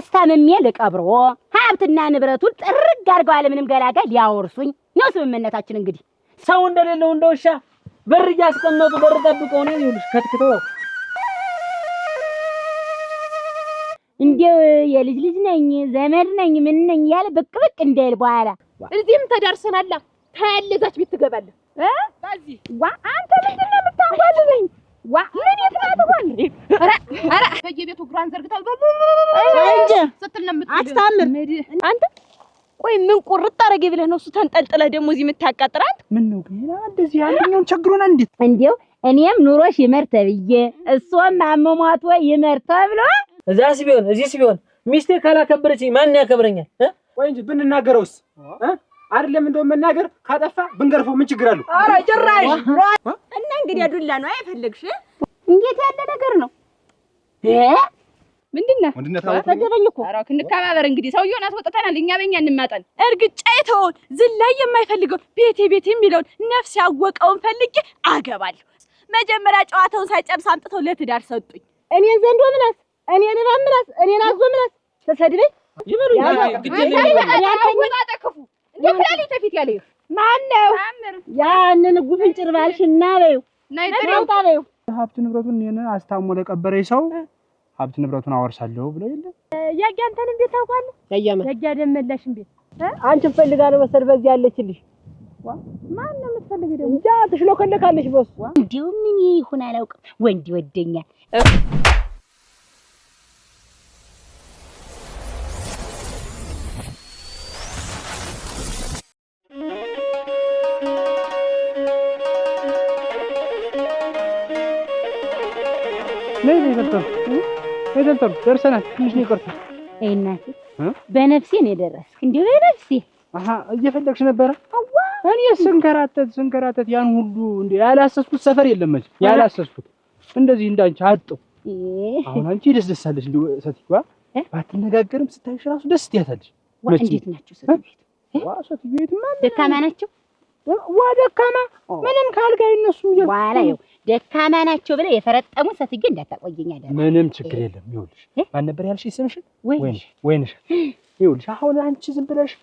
አስታምሜ ልቀብሮ ሀብትና ንብረቱን ጥርግ አድርገው አለ ምንም ገላጋይ ሊያወርሱኝ ነው ስምምነታችን። እንግዲህ ሰው እንደሌለው እንደውሻ በር እያስቀመጡ በር ጠብቀው ነው ይሉሽ ከትክተው እንዴው የልጅ ልጅ ነኝ ዘመድ ነኝ ምን ነኝ ያለ ብቅ ብቅ እንደል በኋላ እዚህም ተዳርሰናል። ታያለዛች ቤት ትገባለህ ባዚ አንተ ምንድነው የምታንጓልልኝ? ምን የትናትሆን ኧረ በየቤቱ ግራን ዘርግታል እንጂ ስትል ነው አታምር አንተ። ቆይ ምን ቁርጥ አረገ ብለህ ነው እሱ ተንጠልጥለህ ደግሞ እዚህ የምታቃጥራት? ምን ነው ግን እንደዚህ አንደኛውን ቸግሮና እንዴት እንዴው እኔም ኑሮሽ ይመር ተብዬ እሷም አመሟት ወይ ይመር ተብሎ እዚህስ ቢሆን ሚስቴ ካላከበረችኝ ማን ያከብረኛል? ቆይ እንጂ ብንናገረውስ አይደለም እንደው መናገር ካጠፋ ብንገርፈው ምን ችግር አለው? ኧረ ጭራሽ እና እንግዲህ ዱላ ነው አይፈልግሽ። እንዴት ያለ ነገር ነው? ምንድነው ተደረኝ እኮ ኧረ ክንከባበር እንግዲህ ሰውየውን አስወጥተናል። እኛ በእኛ እንማጠን እርግጫ የተውን ዝላይ የማይፈልገው ቤቴ የሚለውን ነፍስ ያወቀውን ፈልጌ አገባለሁ። መጀመሪያ ጨዋታውን ሳይጨርስ አምጥተው ለትዳር ሰጡኝ። እኔን ዘንዶ ምላስ እኔን እባብ ምላስ እኔን አዞ ምላስ ተሰድበኝ ይበሉ ያተከፉ እንዴ ፍላሊ ተፊት ያለ ማን ነው ያንን ጉፍንጭር ባልሽና በይው ናይጣ በይው ሀብት ንብረቱን እኔን አስታሞ ለቀበረኝ ሰው ሀብት ንብረቱን አወርሳለሁ ብለው የለ ያያንተን ቤት ታውቃለህ? ያያ ደመላሽን ቤት አንቺን ፈልጋለሁ መሰል በዚህ ያለችልሽ ማን ነው የምትፈልጊው? ደግሞ እንጃ ትሽሎከለካለሽ በሱ እንዴው ምን ይሁን አላውቅም። ወንድ ይወደኛል ነይ ደርሰናል። ትንሽ ነው የቀረው። እናቴ በነፍሴ ነው የደረስክ። እንዴው በነፍሴ እየፈለግሽ ነበረ? እኔ ስንከራተት ያን ሁሉ እንዴ ያላሰስኩት ሰፈር የለም መቼም ያላሰስኩት እንደዚህ እንዳንቺ አጥው። አሁን አንቺ ደስ አለሽ እንዴ ሰትይዋ ባትነጋገርም ስታይሽ ራሱ ደስ ትያታለሽ። እንዴት ናቸው ሰትይት? ሰትይት ማለት ደካማ ናቸው። ደካማ ምንም ካልጋ ይነሱ በኋላ ይኸው ደካማ ናቸው ብለህ የፈረጠሙ ሰትዬ እንዳታቆየኝ አይደል? ምንም ችግር የለም። ይኸውልሽ ማን ነበር ያልሽ ስምሽን? ወይንሽ ይኸውልሽ አሁን አንቺ ዝም ብለሽ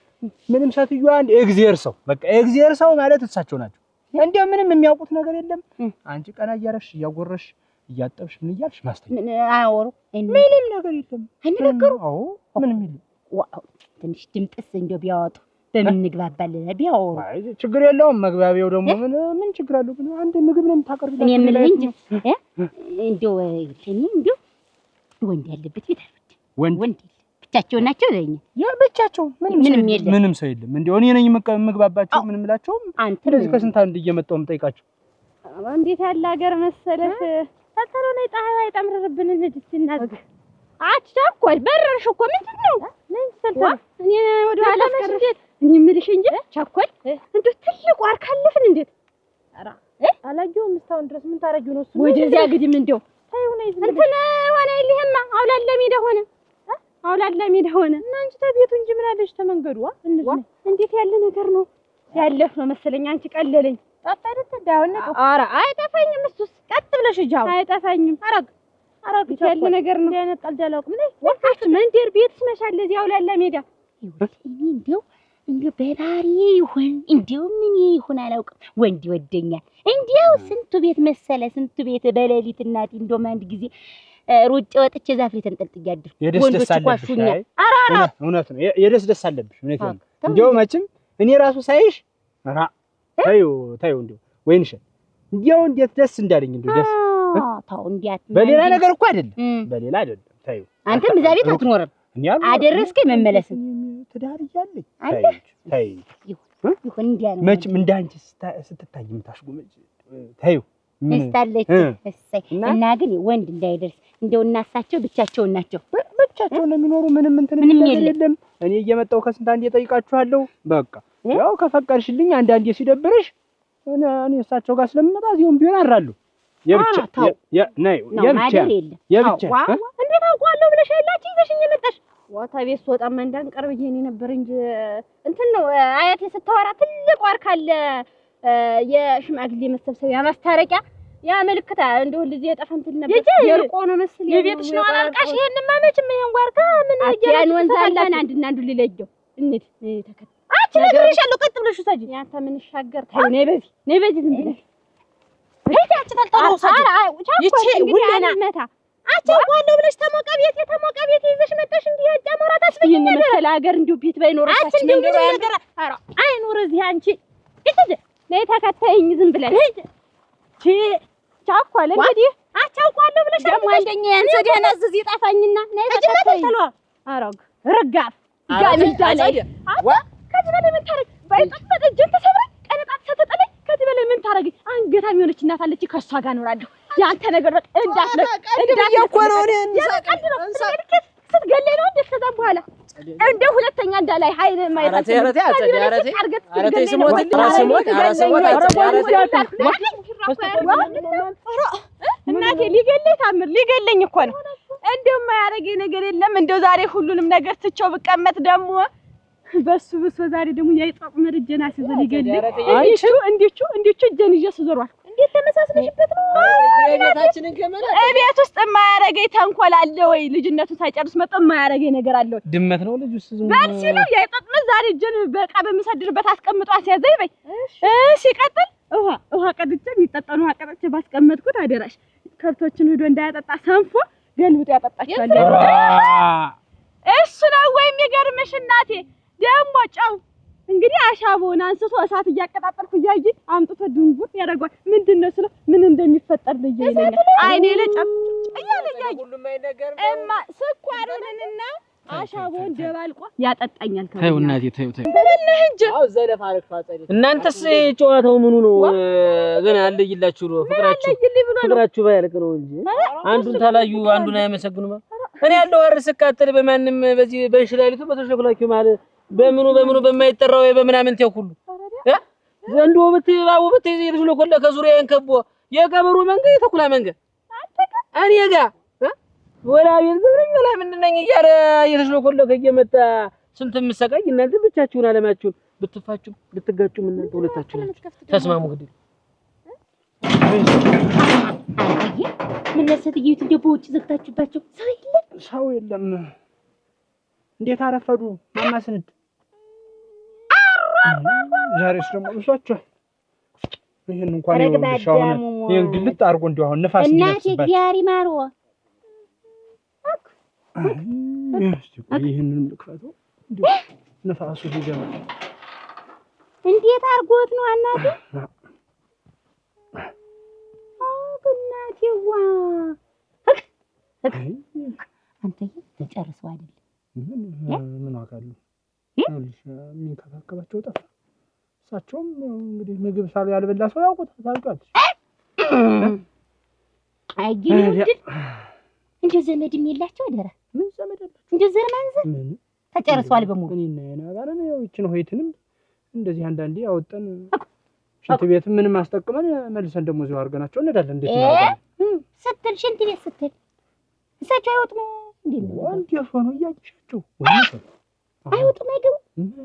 ምንም ሰትዩዋ እግዚአብሔር ሰው በቃ እግዚአብሔር ሰው ማለት እሳቸው ናቸው። እንደው ምንም የሚያውቁት ነገር የለም። አንቺ ቀና እያረሽ እያጎረሽ እያጠብሽ ምን እያልሽ ማስተኛ አወሩ ምንም ነገር የለም። አይነገሩ አዎ ምንም የለም። ትንሽ ድምጥስ እንደው ቢያወጡ በምን እንግባባለን? ቢያወሩ አይ ችግር የለውም። መግባቢያው ደግሞ ምን ችግር አለው? ግን አንድ ምግብ ነው የምታቀርብልኝ። እኔ የምልህ እንጂ እንደው ወንድ ያለበት ቤት አይወድም። ወንድ ብቻቸውን ናቸው ለኛ ያ ብቻቸው ምንም ሰው የለም። እንደው እኔ ነኝ የምግባባቸው ምንም እላቸው። ስለዚህ ከስንት አንድ እየመጣሁ የምጠይቃቸው እንዴት ያለ ሀገር መሰለህ። ፈተነው ላይ ፀሐይ አይጠምርብን እንድትና አትቸኮል በረርሽ እኮ ምንድን ነው ምን ተልተል እኔ ወደ ኋላ አስቀርሽ እኔ የምልሽ እንጂ ቸኮል እንደው ትልቅ ዋርካ አለፍን እንዴት ኧረ አላየሁም እስካሁን ድረስ ምን ታረጊው ነው እሱ ወደዚያ ግድም እንደው ታዩ ነው እንትን ሆነ ይልህማ አውላላ ሜዳ ሆነ እና አንቺ ተቤቱ እንጂ ምን አለሽ ተመንገዱ እንዴት ያለ ነገር ነው ያለፍ ነው መሰለኝ። አንቺ ቀለለኝ ጠፋ አይደል እንዳውን ነው ኧረ አይጠፋኝም እሱስ ቀጥ ብለሽ ጃው አይጠፋኝም አረግ ያለ ነገር ነው ያነጣል ዳላውቅ ምን ወጣች መንደር ቤት ስመሻለ እዚያው ላላ ሜዳ እንደው በባሪ ይሁን እንደው ምን ይሁን አላውቅም። ወንድ ይወደኛል እንደው ስንቱ ቤት መሰለ ስንቱ ቤት በሌሊት እናቴ እንደውም አንድ ጊዜ ሩጭ ወጥቼ ዛፍ ላይ ተንጠልጥዬ አድርኩ። ወንዶች ኳሹኛል። አራራ እውነት ነው የደስ አለብሽ። እውነት ነው እንደው መቼም እኔ ራሱ ሳይሽ አራ ታዩ እንደው ወይንሽ እንደው እንዴት ደስ እንዳለኝ እንደው ደስ ታው እንዲያት በሌላ ነገር እኮ አይደለም ታዩ አንተም እዛ ቤት አትኖርም አደረስከኝ መመለስ ትዳር እያለኝ ታዩ ይሁን እንዲያ ነው መቼም እንዳንቺ ስትታይ የምታሽጉመጭ ታዩ እስታለች እሰይ እና ግን ወንድ እንዳይደርስ እንደው እናሳቸው ብቻቸውን ናቸው። ብቻቸውን የሚኖሩ ምንም የለም። እኔ እየመጣሁ ከስንት አንዴ ጠይቃችኋለሁ። በቃ ያው ከፈቀድሽልኝ አንዳንዴ ሲደብርሽ እኔ እሳቸው ጋር ስለምመጣ እዚሁም ቢሆን አራለሁ። የብቻ እንዴት አውቀዋለሁ ብለሽ ያላችሁ ይዘሽኝ መጣሽ። ዋታ ቤት ስወጣ መንዳን ቀርብ ይሄን ነበር እንጂ እንትን ነው አያቴ ስታወራ ትልቅ ዋርካ አለ የሽማግሌ መሰብሰቢያ ማስታረቂያ ያ መልክታ እንደው ልጅ የጠፈንትን ነበር የርቆ ነው መስል የቤትሽ ነው አላልቃሽ ይሄንማ መቼም ይሄን ጓርካ ምን ያን ወንዝ አላን አንድና አንዱ ሊለየው እንዴ ተከተ አቺ ነግሬሻለሁ ቀጥ ብለሽ ውሰጂ ያንተ ምን ይሻገር ታይ ነይ በዚህ ዝም ብለሽ ሄዳች ተልጠሩ ውሰጂ ይቺ ሁለና መታ አቻውቃለሁ ብለሽ ተሞቀ ቤት ይዘሽ መጣሽ እንዴ ያጫመራ ታስበኝ ነገር ሀገር እንዲሁ ቤት ባይኖርሽ መንገዱ ነገር አይኖር እዚህ አንቺ እዚህ ነይ ተከታይኝ ዝም ብለሽ ቻኳለ እንግዲህ አቻውቃለሁ ብለሽ ደግሞ አንደኛ ያንተ ደነዝዝ ይጣፋኝና ነይ ተከታይኝ አረግ ረጋፍ ጋሚ ዳላይ ከዚህ በላይ ምን ታረግ ባይጣፈጥ እጄን ተሰብረኝ ቀነጣት ተተጠለኝ ከዚህ በላይ ምን ታረግ አንገታም የሆነች እናት አለች ከሷ ጋር እኖራለሁ ያንተ ነገር በቃ እንዳትለቆነው ስትገለኝ ነው እንዴ ከዛ በኋላ እንደ ሁለተኛ እንዳላይ ኃይል ማይራት እናቴ ሊገለኝ እኮ ነው እንደው ማያረገኝ ነገር የለም እንደው ዛሬ ሁሉንም ነገር ትቼው ብቀመጥ ደግሞ በሱ ብሶ ዛሬ ደግሞ ያይጣቅ መርጀና ሲዘ ሊገለኝ እንዲቹ እጄን ይዤ ስዞሯል እንዴት ተመሳስለሽበት ነው ቤታችንን ከመላ ቤት ውስጥ ማያረገኝ ተንኮል አለ ወይ ልጅነቱን ሳይጨርስ መጣ ማያረገኝ ነገር አለ ወይ ድመት ነው ልጅ ውስጥ ዝም ባል ሲለው ያይጣቅ ዛሬ እጄን በቃ በመሰድርበት አስቀምጧ ሲያዘይ በይ ሲቀጥል ውሃ ቀድቼ የሚጠጣኑ ውሃ ቀድቼ ባስቀመጥኩት አደራሽ ከብቶችን ሄዶ እንዳያጠጣ ሰንፎ ገልብጦ ያጠጣቸዋል እሱ ነው ወይ የሚገርምሽ እናቴ ደግሞ ጫው እንግዲህ አሻቦን አንስቶ እሳት እያቀጣጠልኩ እያየ አምጥቶ ድንጉር ያደርጓል ምንድነው ስለ ምን እንደሚፈጠር ለየለኛ አይኔ ለጨም እያለኝ ሁሉም አይነገር እማ ስኳሩንና አሻቦን ደባልቆ ያጠጣኛል ተይው እናቴ ተይው በለህ እንጂ አው ዘለፍ አረክፋጸሪ እናንተስ ጨዋታው ምኑ ነው ገና አለይላችሁ ነው ፍቅራችሁ ባያልቅ ነው እንጂ አንዱን ታላዩ አንዱን አያመሰግኑም እኔ ያለው አርሰካተል በማንም በዚህ በእንሽላሊቱ በተሸክላችሁ ማለት በምኑ በማይጠራው በመናምን ተኩሉ ዘንዶ በትባው በትይዝ ለኮለ ከዙሪያን ከቦ የቀበሩ መንገድ የተኩላ መንገድ እኔ ጋር ወላ ቤት ዘብረኝ ወላ ምንድነኝ እያለ እየተሽለኮለ ከየመጣ ስንት ምሰቃይ እናንተ ብቻችሁን አለማችሁን ብትፋጩ ልትጋጩም እናንተ ሁለታችሁ ናችሁ ተስማሙ ግድ ምን ለሰትየት እንደቦች ዘግታችሁባቸው ሰው የለም እንዴት አረፈዱ ማማስንት ዛሬስ ደግሞ እሷቸው ይሄን እንኳን ይወልሻው ይሄን ግልጥ አርጎ እንደው አሁን ንፋስ እናቴ እግዚአብሔር ይማርዎ ይሄንን ልክፈቱ ንፋሱ ሊገባ እንዴት አርጎት ነው እናቴ እናቴዋ አንተ ተጨርሰው አይደል ምን አውቃለሁ የሚንከባከባቸው ጠፋ እሳቸውም እንግዲህ ምግብ ሳሉ ያልበላ ሰው ያውቁታል ታውቃለች አይገኝም እንደ ዘመድም የላቸው አደረ ምን ዘመድ አለ እንደ ዘር ማንዘር ተጨርሰዋል በሙሉ እኔና የናጋራ ነው ይችን ሆይትንም እንደዚህ አንዳንዴ ያወጣን ሽንት ቤት ምንም አስጠቅመን መልሰን ደግሞ እዚሁ አድርገናቸው እንሄዳለን እንዴት ነው ስትል ሽንት ቤት ስትል እሳቸው አይወጡም እንዴ ወንድ ያፈኑ እያጭሻቸው ወንድ አይወጡም አይገቡም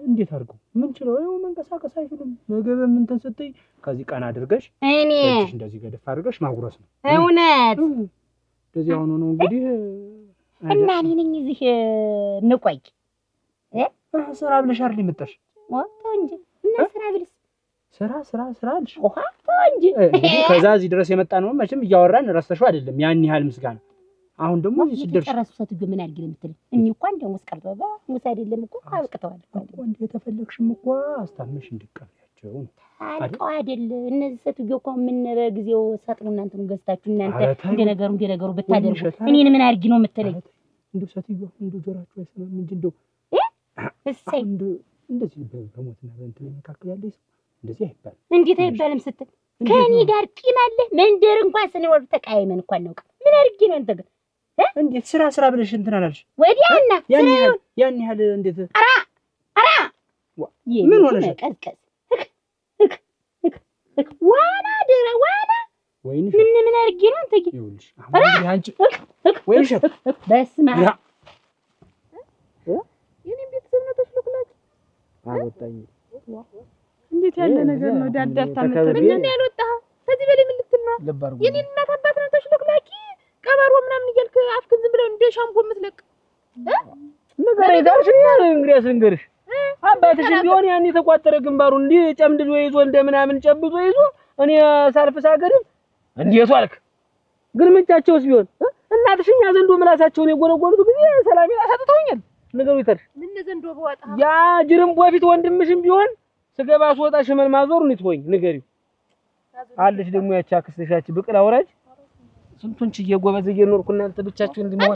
እንዴት አድርገው ምን ችለው ነው መንቀሳቀስ አይችሉም ምግብ ምን ተሰጠኝ ከዚህ ቀና አድርገሽ እኔ እንደዚህ ገደፍ አድርገሽ ማጉረስ ነው እውነት እንደዚህ ሆኖ ነው እንግዲህ እና እኔ ነኝ እዚህ ንቆይ ስራ ብለሽ አይደል የመጣሽ ወጣው እንጂ እና ስራ ብለሽ ስራ አልሽ ኦሃ እንጂ እንግዲህ ከዛ እዚህ ድረስ የመጣ ነው መቼም እያወራን ረስተሽው አይደለም ያን ያህል ምስጋና አሁን ደግሞ እዚህ ሲደርስ ተጨረሱ ሰትዩ ምን አድርጊ ለምትል እኔ እኮ እንደው መስቀርበባ ሙሳ አይደለም እኮ አብቅተዋል እኮ እንዴ ተፈለግሽም እኮ አስታመሽ እንድትቀበያቸው አልቀው አይደል እነዚህ ሰትዩ እኮ ምን በጊዜው ሰጥሩ እናንተም ገዝታችሁ እናንተ እንደ ነገሩ ብታደርጉ እኔን ምን አድርጊ ነው የምትለኝ እንደው ሰትዩ እንደው ጆራችሁ አይሰማም እንጂ እንደው እሰይ እንደዚህ በሞትና በእንትን መካከል ያለ ሰው እንደዚህ አይባልም እንዴት አይባልም ስትል ከኔ ጋር ቂም አለ መንደር እንኳን ስንወር ተቃይመን እንኳን ነው ምን አድርጊ ነው እንተ ግን እንዴት ስራ ብለሽ እንትን አላልሽ ወዲያና ያን ያህል እንዴት አራ ምን ሆነሽ ቀዝቀዝ ዋና ደረ ዋና ወይንሽ ምን አድርጊ ነው እንተ ግን ይኸውልሽ አሁን እንግዲህ አንቺ ወይንሽ በስመ አብ የኔን ቤተሰብ ነው ተሽሎክላችሁ አወጣኝ እንዴት ያለ ነገር ነው ዳርዳር ታመጣ ምን ያልወጣ ከዚህ በላይ ምን ልትል ነው ልብ አድርጎ የኔን እናት አባት ነው ተሽለክላኪ ከበሮ ምናምን እያልክ አፍክን ዝም ብለው እንደ ሻምፖ የምትለቅ ነገር ይዳርሽኛል። እንግዲያስ ልንገርሽ አባትሽ ቢሆን ያን የተቋጠረ ግንባሩ እንዲህ ጨምድዶ ይዞ እንደምናምን ጨብጦ ይዞ እኔ ሳልፍ ሳገድም እንዴት ዋልክ ግን ምንጫቸውስ ቢሆን እናትሽኛ ዘንዶ ምላሳቸውን የጎነጎኑት ጊዜ ሰላሜን አሳጥተውኛል። ነገሩ ይተርሽ ምን ዘንዶ በወጣ ያ ጅርም በፊት ወንድምሽም ቢሆን ስገባ ስወጣ ሽመል ማዞሩን ይትወኝ ንገሪው አለሽ ደግሞ ያቺ አክስትሻች ብቅል አውራጅ ስንቱን ችዬ ጎበዝ እየኖርኩ እናንተ ብቻችሁ እንድንሆን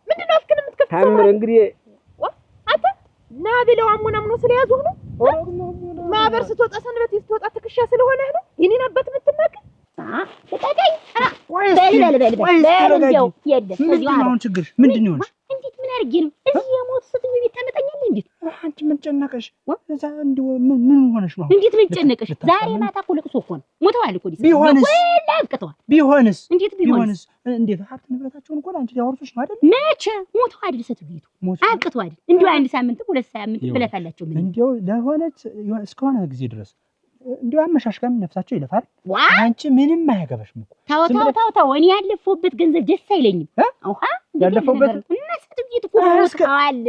ምንድነው አፍክን የምትከፍተው ታምር እንግዲህ አንተ ና ብለው አሞናምኖ ስለያዙህ ነው ማህበር ስትወጣ ሰንበት ስትወጣ ትክሻ ስለሆነ ነው የኔን አባት የምትናገር ተጣጣኝ በልንጀው የለም ምንድነው ችግር ምንድነው እንዴት ምን አድርጌ ነው እዚህ የሞት ስትይ ቤት ታመጣኛለህ እንዴ አንቺ ምን ጨነቀሽ እዛ እንደው ምን ሆነሽ ነው እንዴት ምን ጨነቀሽ ዛሬ ማታ እኮ ለቅሶ እኮ ነው ሞተዋል እኮ ዲስ ቢሆንስ እንዴት ቢሆንስ እንዴት ሀብት ንብረታቸውን እኮ አንቺ ሊያወርሱሽ ነው አይደል መቼ ሞተዋል ዲሰት ቤቱ አብቅቷል እንዴ አንድ ሳምንት ሁለት ሳምንት ብለፋላችሁ ምን እንዴው ለሆነች እስከሆነ ጊዜ ድረስ እንዴው አመሻሽጋም ነፍሳቸው ይለፋል አንቺ ምንም አያገባሽም እኮ ታው እኔ ያለፈውበት ገንዘብ ደስ አይለኝም አውሃ ያለፈውበት እናስት ቤት እኮ ሞተዋል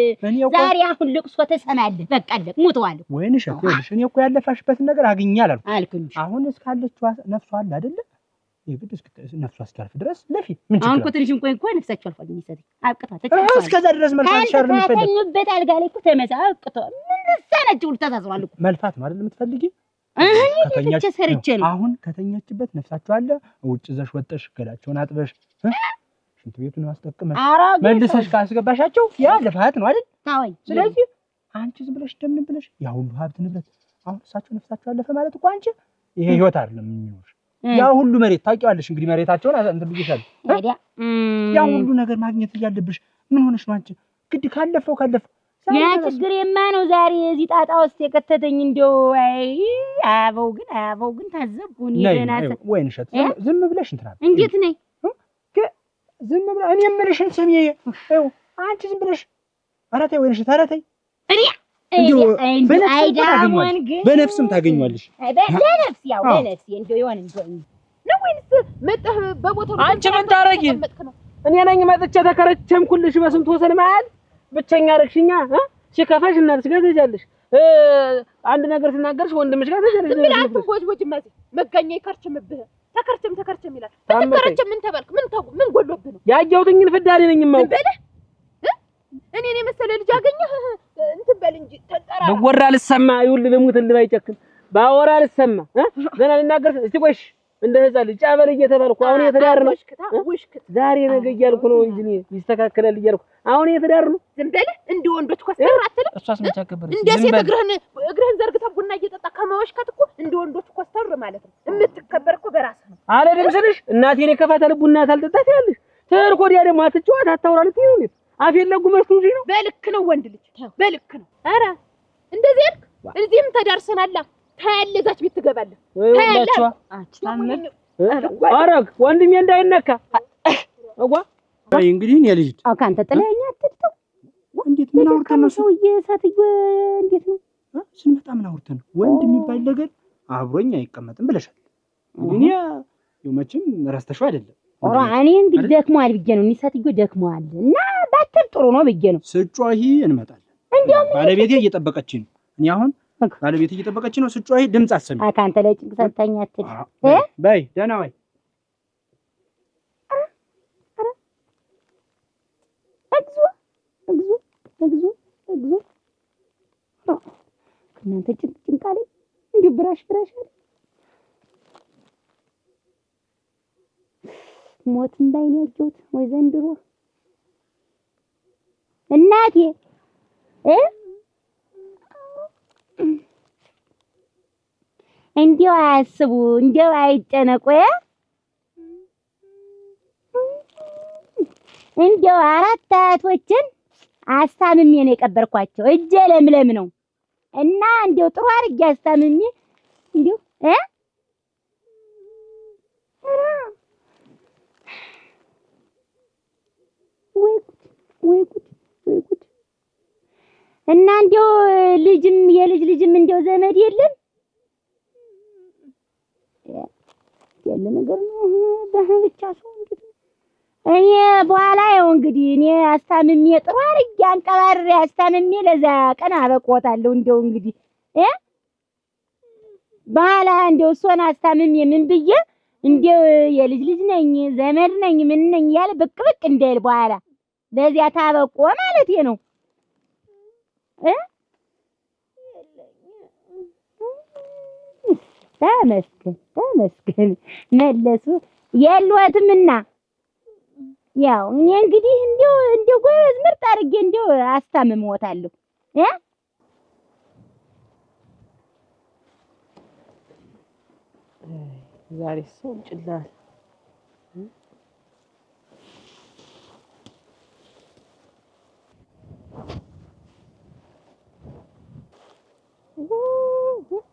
ዛሬ አሁን ለቅሶ ተሰማለ በቃ አለቅ ሞተዋል ወይንሽ አትልሽ እኔ እኮ ያለፋሽበትን ነገር አግኛለሁ አልኩኝ አሁን እስካለችው ነፍሷ አለ አይደለ ይብድስ ነፍሷ እስካልፍ ድረስ ለፊ ምን ችግር አሁን እኮ ትንሽ እንኳን ነፍሳቸው አልፏል የሚሰጥ አብቅቷል ተጨርሷል እስከዛ ድረስ መልፋት ሻር የምትፈልጊ ከተኙበት አልጋ ላይ እኮ ተመሳ አብቅቷል ምን ሰነችው ተሳስሯል እኮ መልፋት ነው አይደል የምትፈልጊ ከተኛች ሰርቼ ነው አሁን ከተኛችበት ነፍሳቸው አለ ውጭ ዘሽ ወጥሽ ገላቸውን አጥበሽ ሽንት ቤቱን አስጠቅመሽ መልሰሽ ካስገባሻቸው ያ ልፋት ነው አይደል ታወይ ስለዚህ አንቺ ዝም ብለሽ ደምን ብለሽ ያ ሁሉ ሀብት ንብረት አሁን እሳቸው ነፍሳቸው አለፈ ማለት እኮ አንቺ ይሄ ህይወት አይደለም የሚኖር ያ ሁሉ መሬት ታውቂዋለሽ እንግዲህ መሬታቸውን እንትን ብዬሻል ያ ሁሉ ነገር ማግኘት እያለብሽ ምን ሆነሽ ነው አንቺ ግድ ካለፈው ያ ችግሬማ ነው ዛሬ እዚህ ጣጣ ውስጥ የከተተኝ እንደው አበው ግን ታዘብኩኝ ይደናሰ ወይንሸት ዝም ብለሽ እንትናል እንዴት ነኝ ዝም ብለሽ እኔ የምልሽን ስሚ ይኸው አንቺ ዝም ብለሽ ኧረ ተይ ወይንሸት ኧረ ተይ በነፍስም ታገኛለሽ በነፍስ እንደው ይሆን ነው ወይንስ መጣህ በቦታው አንቺ ምን ታረጊ እኔ ነኝ መጥቼ ተከረቸምኩልሽ በስንት ወሰን መሃል ብቸኛ አረግሽኛ ሲከፋሽ እናትሽ ጋር ትሄጃለሽ አንድ ነገር ሲናገርሽ ወንድምሽ ጋር ትሄጃለሽ ምን ቦጅ ማለት መጋኛ ይከርችምብህ ተከርችም ይላል ተከርችም ምን ተባልክ ምን ጎሎብህ ነው ያየሁትኝን ፍዳሪ ነኝ ማው እኔ መሰለ ልጅ አገኘህ እንትን በል እንጂ ተጠራ በወራ ልሰማ ይውል ልሙት ልባይጨክን ባወራ ልሰማ ገና ልናገር እስቲ ቆይሽ እንደ ህፃን ልጅ ጫበል እየተባልኩ አሁን የተዳር ነው ዛሬ ነገ እያልኩ ነው እንጂ ይስተካከላል እያልኩ አሁን የተዳር ነው ዝም በለህ እንደ ወንዶች ኮስተር አትልም እሷስ መቻከበር እንደ ሴት እግርህን ዘርግተህ ቡና እየጠጣ ከመወሽከት እኮ እንደ ወንዶች ኮስተር ማለት ነው የምትከበር እኮ በራስህ ነው አይደለም ስልሽ እናቴን የከፋታል ቡና ታልጠጣት ያለሽ ተርኮዲያ ደግሞ አትጫወት አታውራ ልትይው ነው አፌን ለጉመሽ ነው ነው በልክ ነው ወንድ ልጅ በልክ ነው ኧረ እንደዚህ ልክ እዚህም ተዳርሰናል ታያለዛች ቤት ትገባለህ ታያለህ አችታምን አረግ ወንድሜ እንዳይነካ አጓ አይ እንግዲህ እኔ ልጅ ካንተ ጥለኸኝ አትጥተው እንዴት ምን አውርተን ነው ሰውዬ ሳትዩ እንዴት ነው ስንመጣ ምን አውርተን ነው ወንድ የሚባል ነገር አብሮኝ አይቀመጥም ብለሻል እንግዲህ የመቼም ረስተሽው አይደለም ኦራ እኔ እንግዲህ ደክሟል ብዬ ነው ሳትዩ ደክሟል እና ባትል ጥሩ ነው ብዬ ነው ስጮሂ እንመጣለን እንዴው ባለቤቴ እየጠበቀችኝ ነው እኔ አሁን ባለቤቴ እየጠበቀችኝ ነው ስጮሂ ድምጽ አሰሚ ካንተ ላይ ጭንቅ ሰጥተኛ አትል በይ ደህና ወይ እግዚኦ እናንተ ጭንቅ አለ እንዴ ብራሽ አለ ሞትን ባይኔ ያየሁት ወይ ዘንድሮ እናቴ እንዲያው አያስቡ እንዲያው አይጨነቁ እንዲያው አራት አያቶችን አስታምሜ ነው የቀበርኳቸው እጄ ለምለም ነው እና እንዲያው ጥሩ አድርጌ አስታምሜ እንዲያው ወይ ጉድ እና እንዲያው ልጅም የልጅ ልጅም እንዲያው ዘመድ የለም ያለ ነገር ነው። በብቻ ሰው እንግዲህ እኔ በኋላ ያው እንግዲህ እኔ አስታምሜ ጥሩ አድርጌ አንቀባርሬ አስታምሜ ለዛ ቀን አበቆታለሁ። እንደው እንግዲህ በኋላ እንደው እሷን አስታምሜ ምን ብዬ እንደው የልጅ ልጅ ነኝ ዘመድ ነኝ ምን ነኝ ያለ ብቅ ብቅ እንዳይል በኋላ ለዚያ ታበቆ ማለት ነው። ተመስገን መለሱ የለዎትምና ያው እኔ እንግዲህ እንደው ጎበዝ ምርጥ አድርጌ እንደው አስታምመዎታለሁ። ዛሬ ሰው ጭላል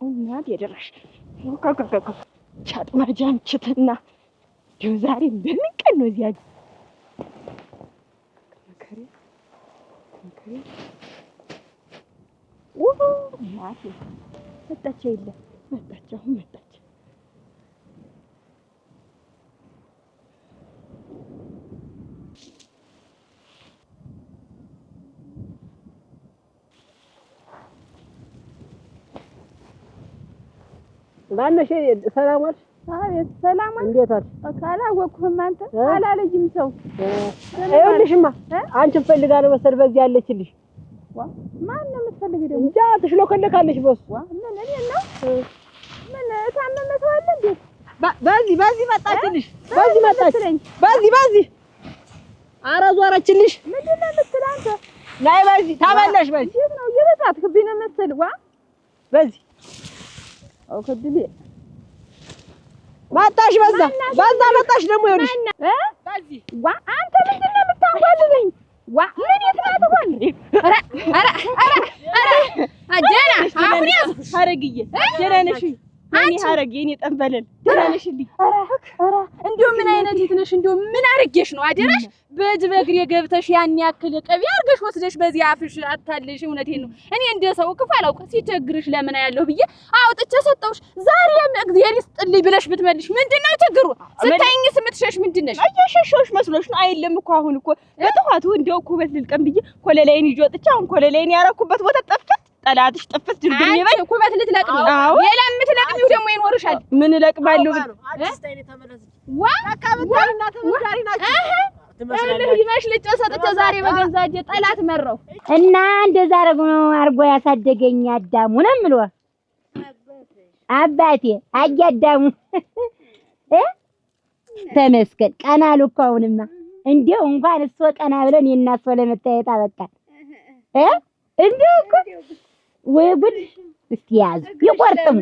እናት የደረሽ ቻጥማጃ አንቺትና እንደው ዛሬ በምን ቀን ነው እዚያ መከሬ እናቴ መጣች የለ መጣች አሁን መጣች። ማነሽ? ሰላም ዋልሽ? አቤት ሰላም ዋልሽ? እንዴት ዋልሽ? ካላወቅሁም አንተ አላለጅም ሰው ይኸውልሽማ አንቺን ፈልጋለሁ መሰል በዚህ ያለችልሽ። ማን ነው የምትፈልጊው ደግሞ? እንጃ ትሽሎከለካለሽ በሱ። ምን እኔ ነው ምን ታመመ ሰው አለ እንዴ? በዚህ መጣችልሽ። በዚህ መጣች። በዚህ ኧረ ዞረችልሽ። ምንድን ነው የምትል አንተ? ናይ በዚህ ታበላሽ። በዚህ የት ነው እየረሳትክብኝ ነው መሰል። በዚህ አው ከድሌ መጣሽ። በዛ መጣሽ ደግሞ ይኸውልሽ። በዚህ አንተ ምንድን ነው የምታንጓልለኝ? ምን የትናት ሆነ? ኧረ አጀና አሁን ያዝ ሐረግዬ ደህና ነሽ? እኔ ሐረግ የኔ ጠንበለል ደህና ነሽልኝ? ኧረ እንደው ምን አይነት የት ነሽ? እንደው ምን አርጌሽ ነው አደራሽ? በእጅ በእግሬ ገብተሽ ያን ያክል ቅቤ አርገሽ ወስደሽ በዚህ አፍሽ አታልሽ። እውነቴን ነው። እኔ እንደ ሰው ክፉ አላውቅም። ሲቸግርሽ ለምን ያለው ብዬ አውጥቼ ሰጠውሽ። ዛሬም እግዚአብሔር ይስጥልኝ ብለሽ ብትመልሽ ምንድነው ችግሩ? ስታይኝስ የምትሸሽ ምንድን ነሽ? እየሸሸሁሽ መስሎሽ ነው? አይደለም እኮ አሁን እኮ በጠዋቱ እንደው ኩበት ልልቀም ብዬ ኮለላይን ይዤ ወጥቼ አሁን ኮለላይን ያረኩበት ቦታ ጠፍቷል። ጠላትሽ ጥፍት ድርግም ይበል። አንቺ ኩበት ልትለቅሚ ሌላ የምትለቅሚው ደግሞ ይኖርሻል። ምን እለቅማለሁ? አዲስ ታይኔ ተመለስ ተካበታና ተመዳሪ ናችሁ ይመሽ ልጭ ሰጥቼ ዛሬ በገዛ እጄ ጠላት መረው እና እንደዛ አርጎ ያሳደገኝ አዳሙ ነው የምለው። አባቴ አያዳሙ ተመስገን ቀና አሉ እኮ አሁንማ እንደው እንኳን እሱ ቀና ብለን የእናት ሰው ለመታየት አበቃን። እንደው እኮ ወይ ጉድ! እስቲ ያዙ ይቆርጥም።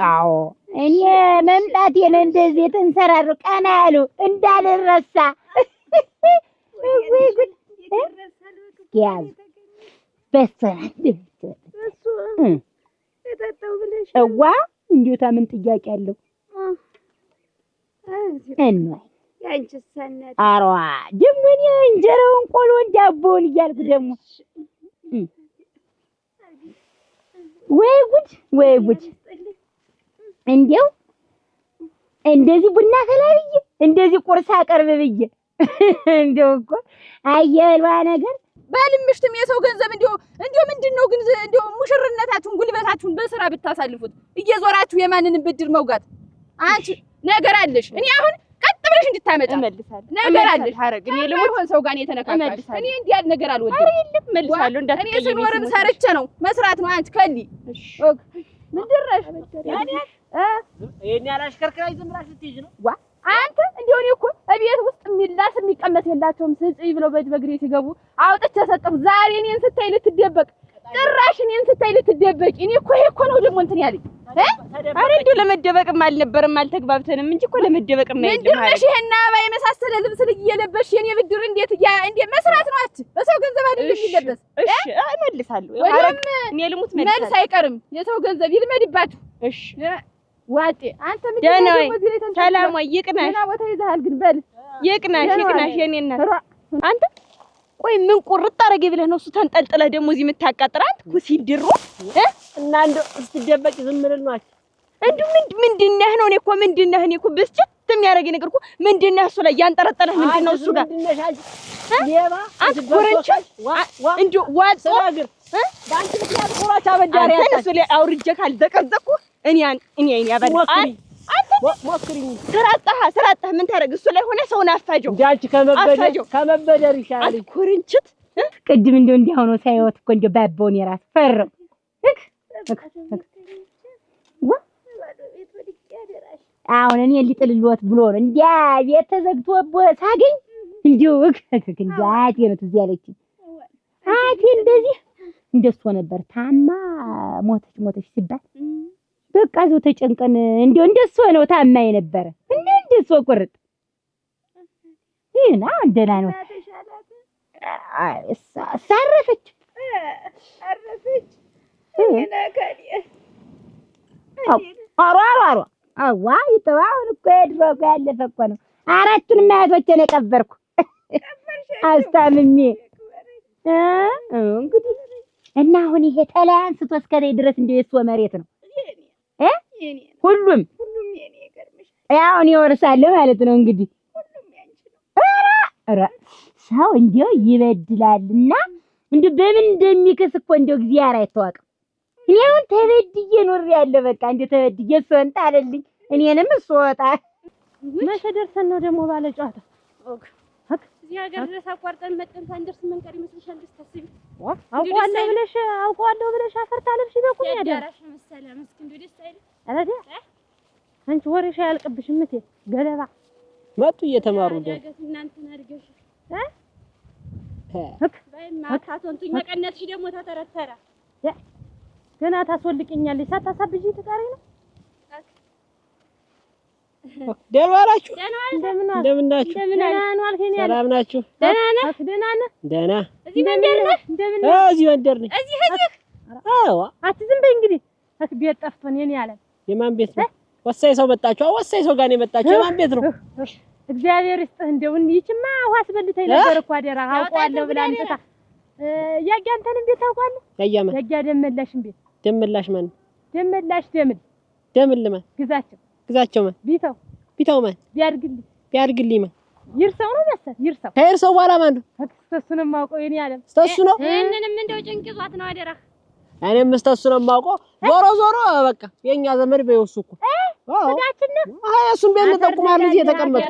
አዎ እኔ መምጣቴን እንደዚህ የተንሰራሩ ቀና ያሉ እንዳልረሳ። ወይ ጉድ! ያዙ በሰላም እዋ እንዴታ ምን ጥያቄ አለው? እንወይ ያንቺስ ሰነት አሯ ደግሞ እኔ እንጀራውን ቆሎን ዳቦውን እያልኩ ደግሞ ወይ ጉድ እንዴው እንደዚህ ቡና ፈላልዬ እንደዚህ ቁርስ አቀርብ ብዬ እንደው እኮ አየልዋ ነገር ባልምሽትም የሰው ገንዘብ እንደው ምንድነው ግን እንደው ሙሽርነታችሁን ጉልበታችሁን በስራ ብታሳልፉት እየዞራችሁ የማንንም ብድር መውጋት አንቺ ነገር አለሽ። እኔ አሁን ቀጥ ብለሽ እንድታመጣ መልሳለሁ ነገር አለሽ። ሐረግ እኔ ለሞት ሰው ጋር ነው የተነካካሽ። እኔ እንዲህ ያለ ነገር አልወድም። አይደለም መልሳለሁ እንዳትቀየሚ። እኔ ስኖርም ሰርቼ ነው መስራት ነው። አንቺ ከሊ ምን ድረሽ የኔ አላሽከርክራይ ዝም ብላሽ ልትይዥ ነው? አንተ እንደው እኔ እኮ እቤት ውስጥ የሚላስ የሚቀመስ የላቸውም። ስጪ ብለው በእጅ በእግሬ ሲገቡ አውጥቼ ሰጠሁ። ዛሬ እኔን ስታይ ልትደበቅ ጭራሽ እኔን ስታይ ልትደበቂ። እኔ እኮ ይሄ እኮ ነው ደግሞ እንትን ያለኝ። አረ እንደው ለመደበቅም አልነበረም አልተግባብተንም እንጂ እኮ ለመደበቅም ነው ያለው። ምንድነሽ ይሄን አበባ የመሳሰለ ልብስ እየለበስሽ የኔ ብድር እንዴት መስራት ነው? አት በሰው ገንዘብ አይደለም ይለበስ። እሺ እመልሳለሁ። ሐረግ እኔ ልሙት መልስ አይቀርም። የሰው ገንዘብ ይልመድባችሁ። እሺ ዋጤ አንተ ምን ደህና ወይ? ሰላም ወይ? ይቅናሽ። ደህና ቦታ ይዘሃል ግን በል ይቅናሽ የኔ እናት። አንተ ቆይ ምን ቁርጥ አረገ ብለህ ነው እሱ ተንጠልጥለህ ደግሞ እዚህ የምታቃጥራት? ኩሲ ድሮ እና እንደው ስትደበቂ ዝም ብለን ነው እንደው ምንድን ነህ ነው? እኔ እኮ ምንድን ነህ? እኔ እኮ ብስጭት የሚያደርገኝ ነገር እኮ ምንድን ነህ? እሱ ላይ ያንጠረጠረህ ምንድን ነው? እሱ ጋር አንተ ኮረንቻ እንደው ዋጽ በአንቺ ምክንያት ኮራቻ አበዳሪ አንተ እሱ ላይ አውርጄ ካልዘቀዘቅኩ እኔ ያበዳል ሞክሪኝ። ስራጣህ ምን ታደርግ? እሱ ላይ ሆነ ሰውን አፋጀው እንደ አንቺ ከመበደር ይሻላል። ኮረንችት ቅድም እንደው እንዲህ ሆኖ ሳይወት እኮ እንደው ባባውን የራስ ፈረው አሁን እኔ ሊጥልልዎት ብሎ ነው እንዲያ ቤት ተዘግቶበት ሳገኝ እንደው አያቴ ነው ትዝ ያለችኝ። አያቴ እንደዚህ እንደሱ ነበር ታማ ሞተች ሲባል በቃ እዚያው ተጨንቀን እንደሱ ነው ታማ የነበረ እንደሱ ቁርጥ ይሄና ደህና ነው። አረፈች አሯሯሯ አዋይ ተዋውን እኮ የድሮ እኮ ያለፈ እኮ ነው። አራቱንም አያቶቼን የቀበርኩ አስታምሜ እንግዲህ እና አሁን ይሄ ተላይ አንስቶ እስከዚህ ድረስ እንደው የእሱ መሬት ነው ሁሉም ያው እኔ እወርሳለሁ ማለት ነው እንግዲህ። ኧረ ሰው እንደው ይበድላልና እንደው በምን እንደሚከስ እኮ እንደው እግዚአብሔር አይተዋቅም። እኔ አሁን ተበድዬ ኖሬያለሁ። በቃ እንደው ተበድዬ እሱ እንጣለልኝ እኔንም እሱ ወጣ። መቼ ደርሰን ነው ደግሞ ባለ ጨዋታ? እዚህ ሀገር ድረስ አቋርጠን መጥተን ሳንደርስ መንቀር ይመስልሻል? ደስታስቢ አውቀዋለሁ ብለሽ አፈርታ ለብሽ በቁም ያደራሽ መሰለ መስክ እንደው ደስ አይደል? አረዳ አንቺ ወሬሽ አያልቅብሽም እቴ ገለባ መጡ እየተማሩ ደግ እናንተን አድርገሽ ባይማካቶንቱኝ መቀነትሽ ደግሞ ተተረተረ ገና ታስወልቅኛለሽ። ሳታሳብጂ ትቀሪ ነው። ደህና ዋላችሁ? እንደምን ናችሁ? ሰላም ናችሁ? ደህና ነህ? ደህና እዚህ መንደር ነህ? እንደምን ነህ? እዚህ መንደር ነኝ። እዚህ አዎ አትዝም በይ እንግዲህ ቤት ጠፍቶን የኔ ያለ የማን ቤት ነው? ወሳኝ ሰው መጣችሁ? ወሳኝ ሰው ጋር ነው የመጣችሁ። የማን ቤት ነው? እግዚአብሔር ይስጥህ። እንደው ይችማ ውሃ አስበልተኝ ነበር እኮ አደራ አውቀዋለሁ ብላ አንተታ ያያንተን ቤት ታውቃለህ? ያያ ደመላሽን ቤት ደመላሽ ማን? ደመላሽ ደምል ማን? ግዛቸው ማን? ቢታው ማን? ቢያድግልኝ ማን? ይርሰው ነው መሰል ይርሰው። ከይርሰው በኋላ ማን ነው? እሱንም ማውቀው የኔ ያለም እሱ ነው። እነንም እንደው ጭንቅ ይዟት ነው አደራ። እኔም እሱ ነው የማውቀው። ዞሮ በቃ የኛ ዘመድ በይወሱ እኮ ስጋችን ነው። እሱን ቤት ልጠቁማል ልጅ የተቀመጠ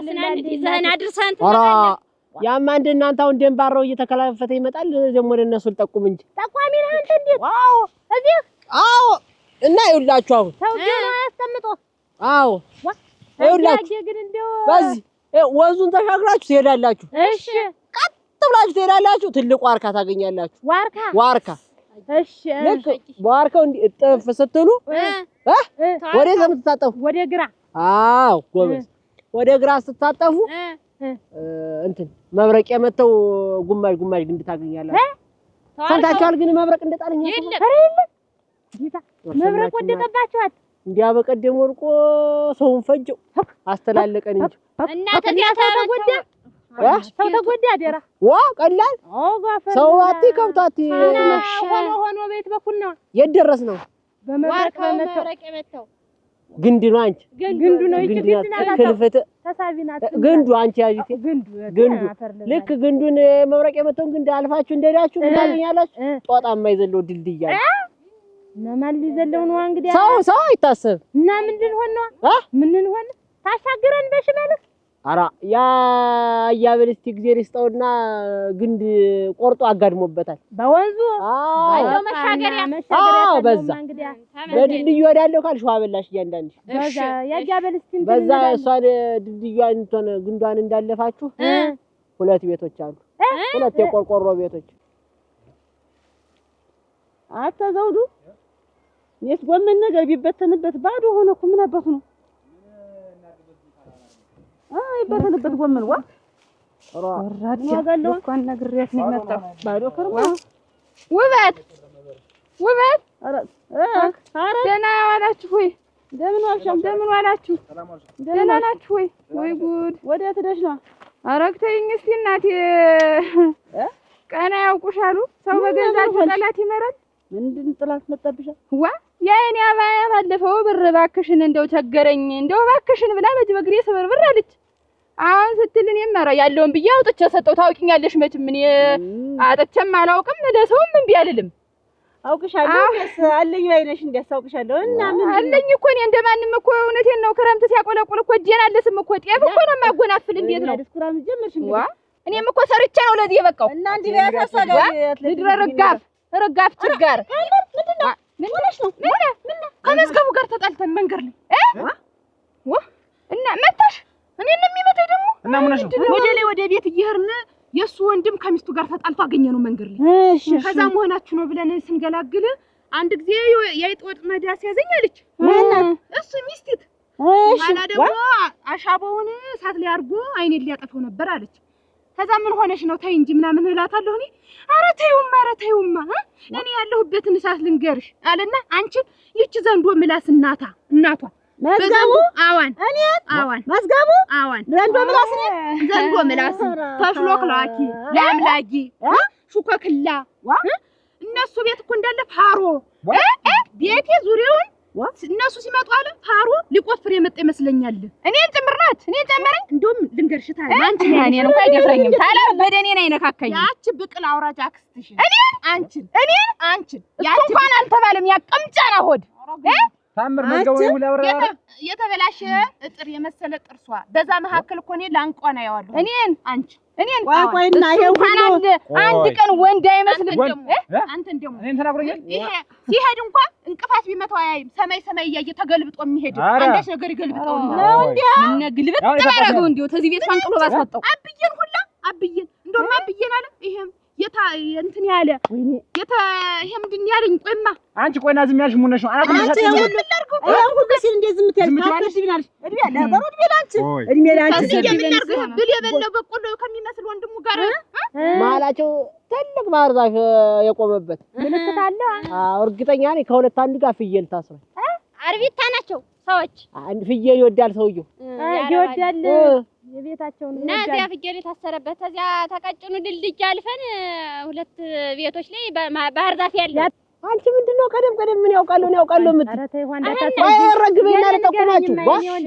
ዘና አድርሰን ያማ እንደ እናንተ አሁን ደንባራው እየተከላፈተ ይመጣል። ደግሞ ለነሱ ልጠቁም እንጂ ጠቋሚ ነህ አንተ እንዴት? እዚህ እና ይውላችሁ አሁን ሰው ገና ያስቀምጦ ይውላችሁ በዚህ ወንዙን ተሻግራችሁ ትሄዳላችሁ። እሺ ቀጥ ብላችሁ ትሄዳላችሁ። ትልቅ ዋርካ ታገኛላችሁ። ዋርካ እሺ ልክ በዋርካው እጥፍ ስትሉ ወደ የምትታጠፉ ወደ ግራ። ጎበዝ። ወደ ግራ ስትታጠፉ እንትን መብረቅ የመተው ጉማጅ ግንድ ታገኛላችሁ። ሰምታችኋል? ግን መብረቅ እንደጣለኝ መብረቅ ወደቀባችኋል። እንዲያ በቀደም ወርቆ ሰውን ፈጀው አስተላለቀን እንጂ እና ተዲያ ሰው ተጎዳ አደራ ቀላል ሰው ከብታት ሆኖ ቤት በኩል ነው የደረስ ነው። በመብረቅ የመተው ግንድ ነው። አንቺ ግንዱ ነው። ክልፍት ግንዱ አንቺ ያጂት ግንዱ ልክ ግንዱን መብረቅ የመተውን ግንድ አልፋችሁ እንደዳችሁ ታገኛላችሁ። ጦጣማ ይዘለው ድልድይ አለ እና ማን ሊዘለው ነው እንግዲህ? ሰው አይታሰብ እና ምንድን ሆነ ታሻግረን በሽመልክ ኧረ ያያበልስቲ እግዚአብሔር ይስጠውና ግንድ ቆርጦ አጋድሞበታል በወንዙ አዎ መሻገሪያ በዛ በድልድዩ ወዳለው ካልሽ አበላሽ እያንዳንድሽ በዛ ያያበልስቲ በዛ እሷን ድልድዩን እንትን ግንዷን እንዳለፋችሁ ሁለት ቤቶች አሉ። ሁለት የቆርቆሮ ቤቶች አታዘውዱ የት ጎመን ነገር ቢበተንበት ባዶ ሆነ እኮ ምን አባቱ ነው? ይበተንበት ጎመን ወራድ ያጋለው እንኳን ነግሬያት ነው የመጣው ባዶ ከርማ ውበት ኧረ ደህና ዋላችሁ ወይ? እንደምን ዋላችሁ? ደህና ናችሁ ወይ? ወይ ጉድ ወዴት ሄደሽ ነው? አረግተኝ እስቲ እናቴ ቀና ያውቁሻሉ። ሰው በገዛችሁ ጠላት ይመራል። ምንድን ጥላት መጣብሻል? የኔ አባያ ባለፈው ብር እባክሽን እንደው ቸገረኝ እንደው እባክሽን ብላ በግሬ ስብርብር አለች። አሁን ስትል እኔም ኧረ ያለውን ብዬ አውጥቼ ሰጠው። ታውቂኛለሽ መቼም እኔ አጥቼም አላውቅም ለሰውም እምቢ አልልም። አውቅሻለሁ ደስ አለኝ ባይነሽ እንዲያሳውቅሻለሁ እና ምን አለኝ እኮ እኔ እንደማንም እኮ እውነቴን ነው። ክረምት ሲያቆለቁል እኮ እጄን አለስም እኮ ጤፍ እኮ ነው የማጎናፍል። እንዴት ነው ዲስኩራም ጀመርሽ እንዴ? እኔም እኮ ሰርቼ ነው ለዚህ የበቃው እና እንዴ ያሳሳጋው ልድረ ረጋፍ ችጋር ምንድነው? ምን ሆነሽ ነው? ምን ከመዝገቡ ጋር ተጣልተን መንገር ላይ እና መታሽ እኔን ነው የሚመታኝ ደግሞ እና ምን ሆነሽ ነው? ወደ ቤት እየሄድን የሱ ወንድም ከሚስቱ ጋር ተጣልቶ አገኘነው መንገር ላይ። እሺ ከዛ መሆናችሁ ነው ብለን ስንገላግል አንድ ጊዜ የአይጥ ወጥመድ ያስያዘኝ አለች። እሱ ሚስቲት ኋላ ደግሞ አሻቦውን እሳት ላይ አድርጎ አይኔን ሊያጠፋው ነበር አለች። ከዛ ምን ሆነሽ ነው ተይ እንጂ ምናምን እላታለሁ እኔ። ኧረ ተይውማ እኔ ያለሁበትን እሳት ልንገርሽ አለና አንቺን ይቺ ዘንዶ ምላስ እናቷ መዝገቡ አዋን መዝገቡ አዋን ዘንዶ ምላስ ተሽሎክላኪ ለአምላጊ ሹከክላ እነሱ ቤት እኮ እንዳለ ፋሮ ቤቴ ዙሪያውን እነሱ ሲመጡ አለ ፋሮ ሊቆፍር የመጣ ይመስለኛል። እኔን ጭምር ናት እኔን ጨመረኝ። እንደውም ልንገርሽ ታዲያ አንቺ እኔን እንኳን አይደፍረኝም ታላ በደኔን አይነካከኝም። ያቺ ብቅል አውራጅ አክስትሽ እኔን አንቺን ያቺ እንኳን አልተባለም ያቀምጫና ሆድ ታምር መዝገቡ ይውላብራ የተበላሸ እጥር የመሰለ ጥርሷ በዛ መካከል እኮ እኔ ላንቋና ያዋለሁ እኔን ቆይና ይሄው ሁሉ አንድ ቀን ወንድ አይመስልም። ደግሞ አንተ እንደሞ እኔን ተናግሮኛል። ይሄ ሲሄድ እንኳን እንቅፋት ቢመታው አያይም። ሰማይ እያየ ተገልብጦ የሚሄድ አንዳች ነገር ይገልብጣው ነው እንዴ? ምን ግልብጥ ተባረገው እንዴ? ተዚህ ቤት ፈንቅሎ ባስወጣው አብዬን እንደውም አብዬን አለ ይሄም እንትን ያለ ይሄ ምንድን ያለኝ? ቆይማ አንቺ ቆይና ዝም ያልሽ ሙነሽ ነው አናት አንቺ ሁሉ ሲል እንደ ዝም ትያለሽ ታፍሽ ቢናልሽ እድሜ ለበሩ እድሜ ላንቺ ብል የበለው በቆሎ ከሚመስል ወንድሙ ጋር ማላቸው ትልቅ ባህር ዛፍ የቆመበት ምልክት አለ። አዎ እርግጠኛ ነኝ ከሁለት አንዱ ጋር ፍየል ታስሯል። አርቢታ ናቸው ሰዎች ፍየል ይወዳል ሰውየው ይወዳል የቤታቸውን እና እዚያ ፍየል የታሰረበት እዚያ ተቀጭኑ ድልድይ አልፈን ሁለት ቤቶች ላይ ባህር ዛፍ ያለ። አንቺ ምንድነው ቀደም ምን ያውቃለሁ የምትይ? ኧረ ተይ ሆንዳ ረግቤና ለጠቁማችሁ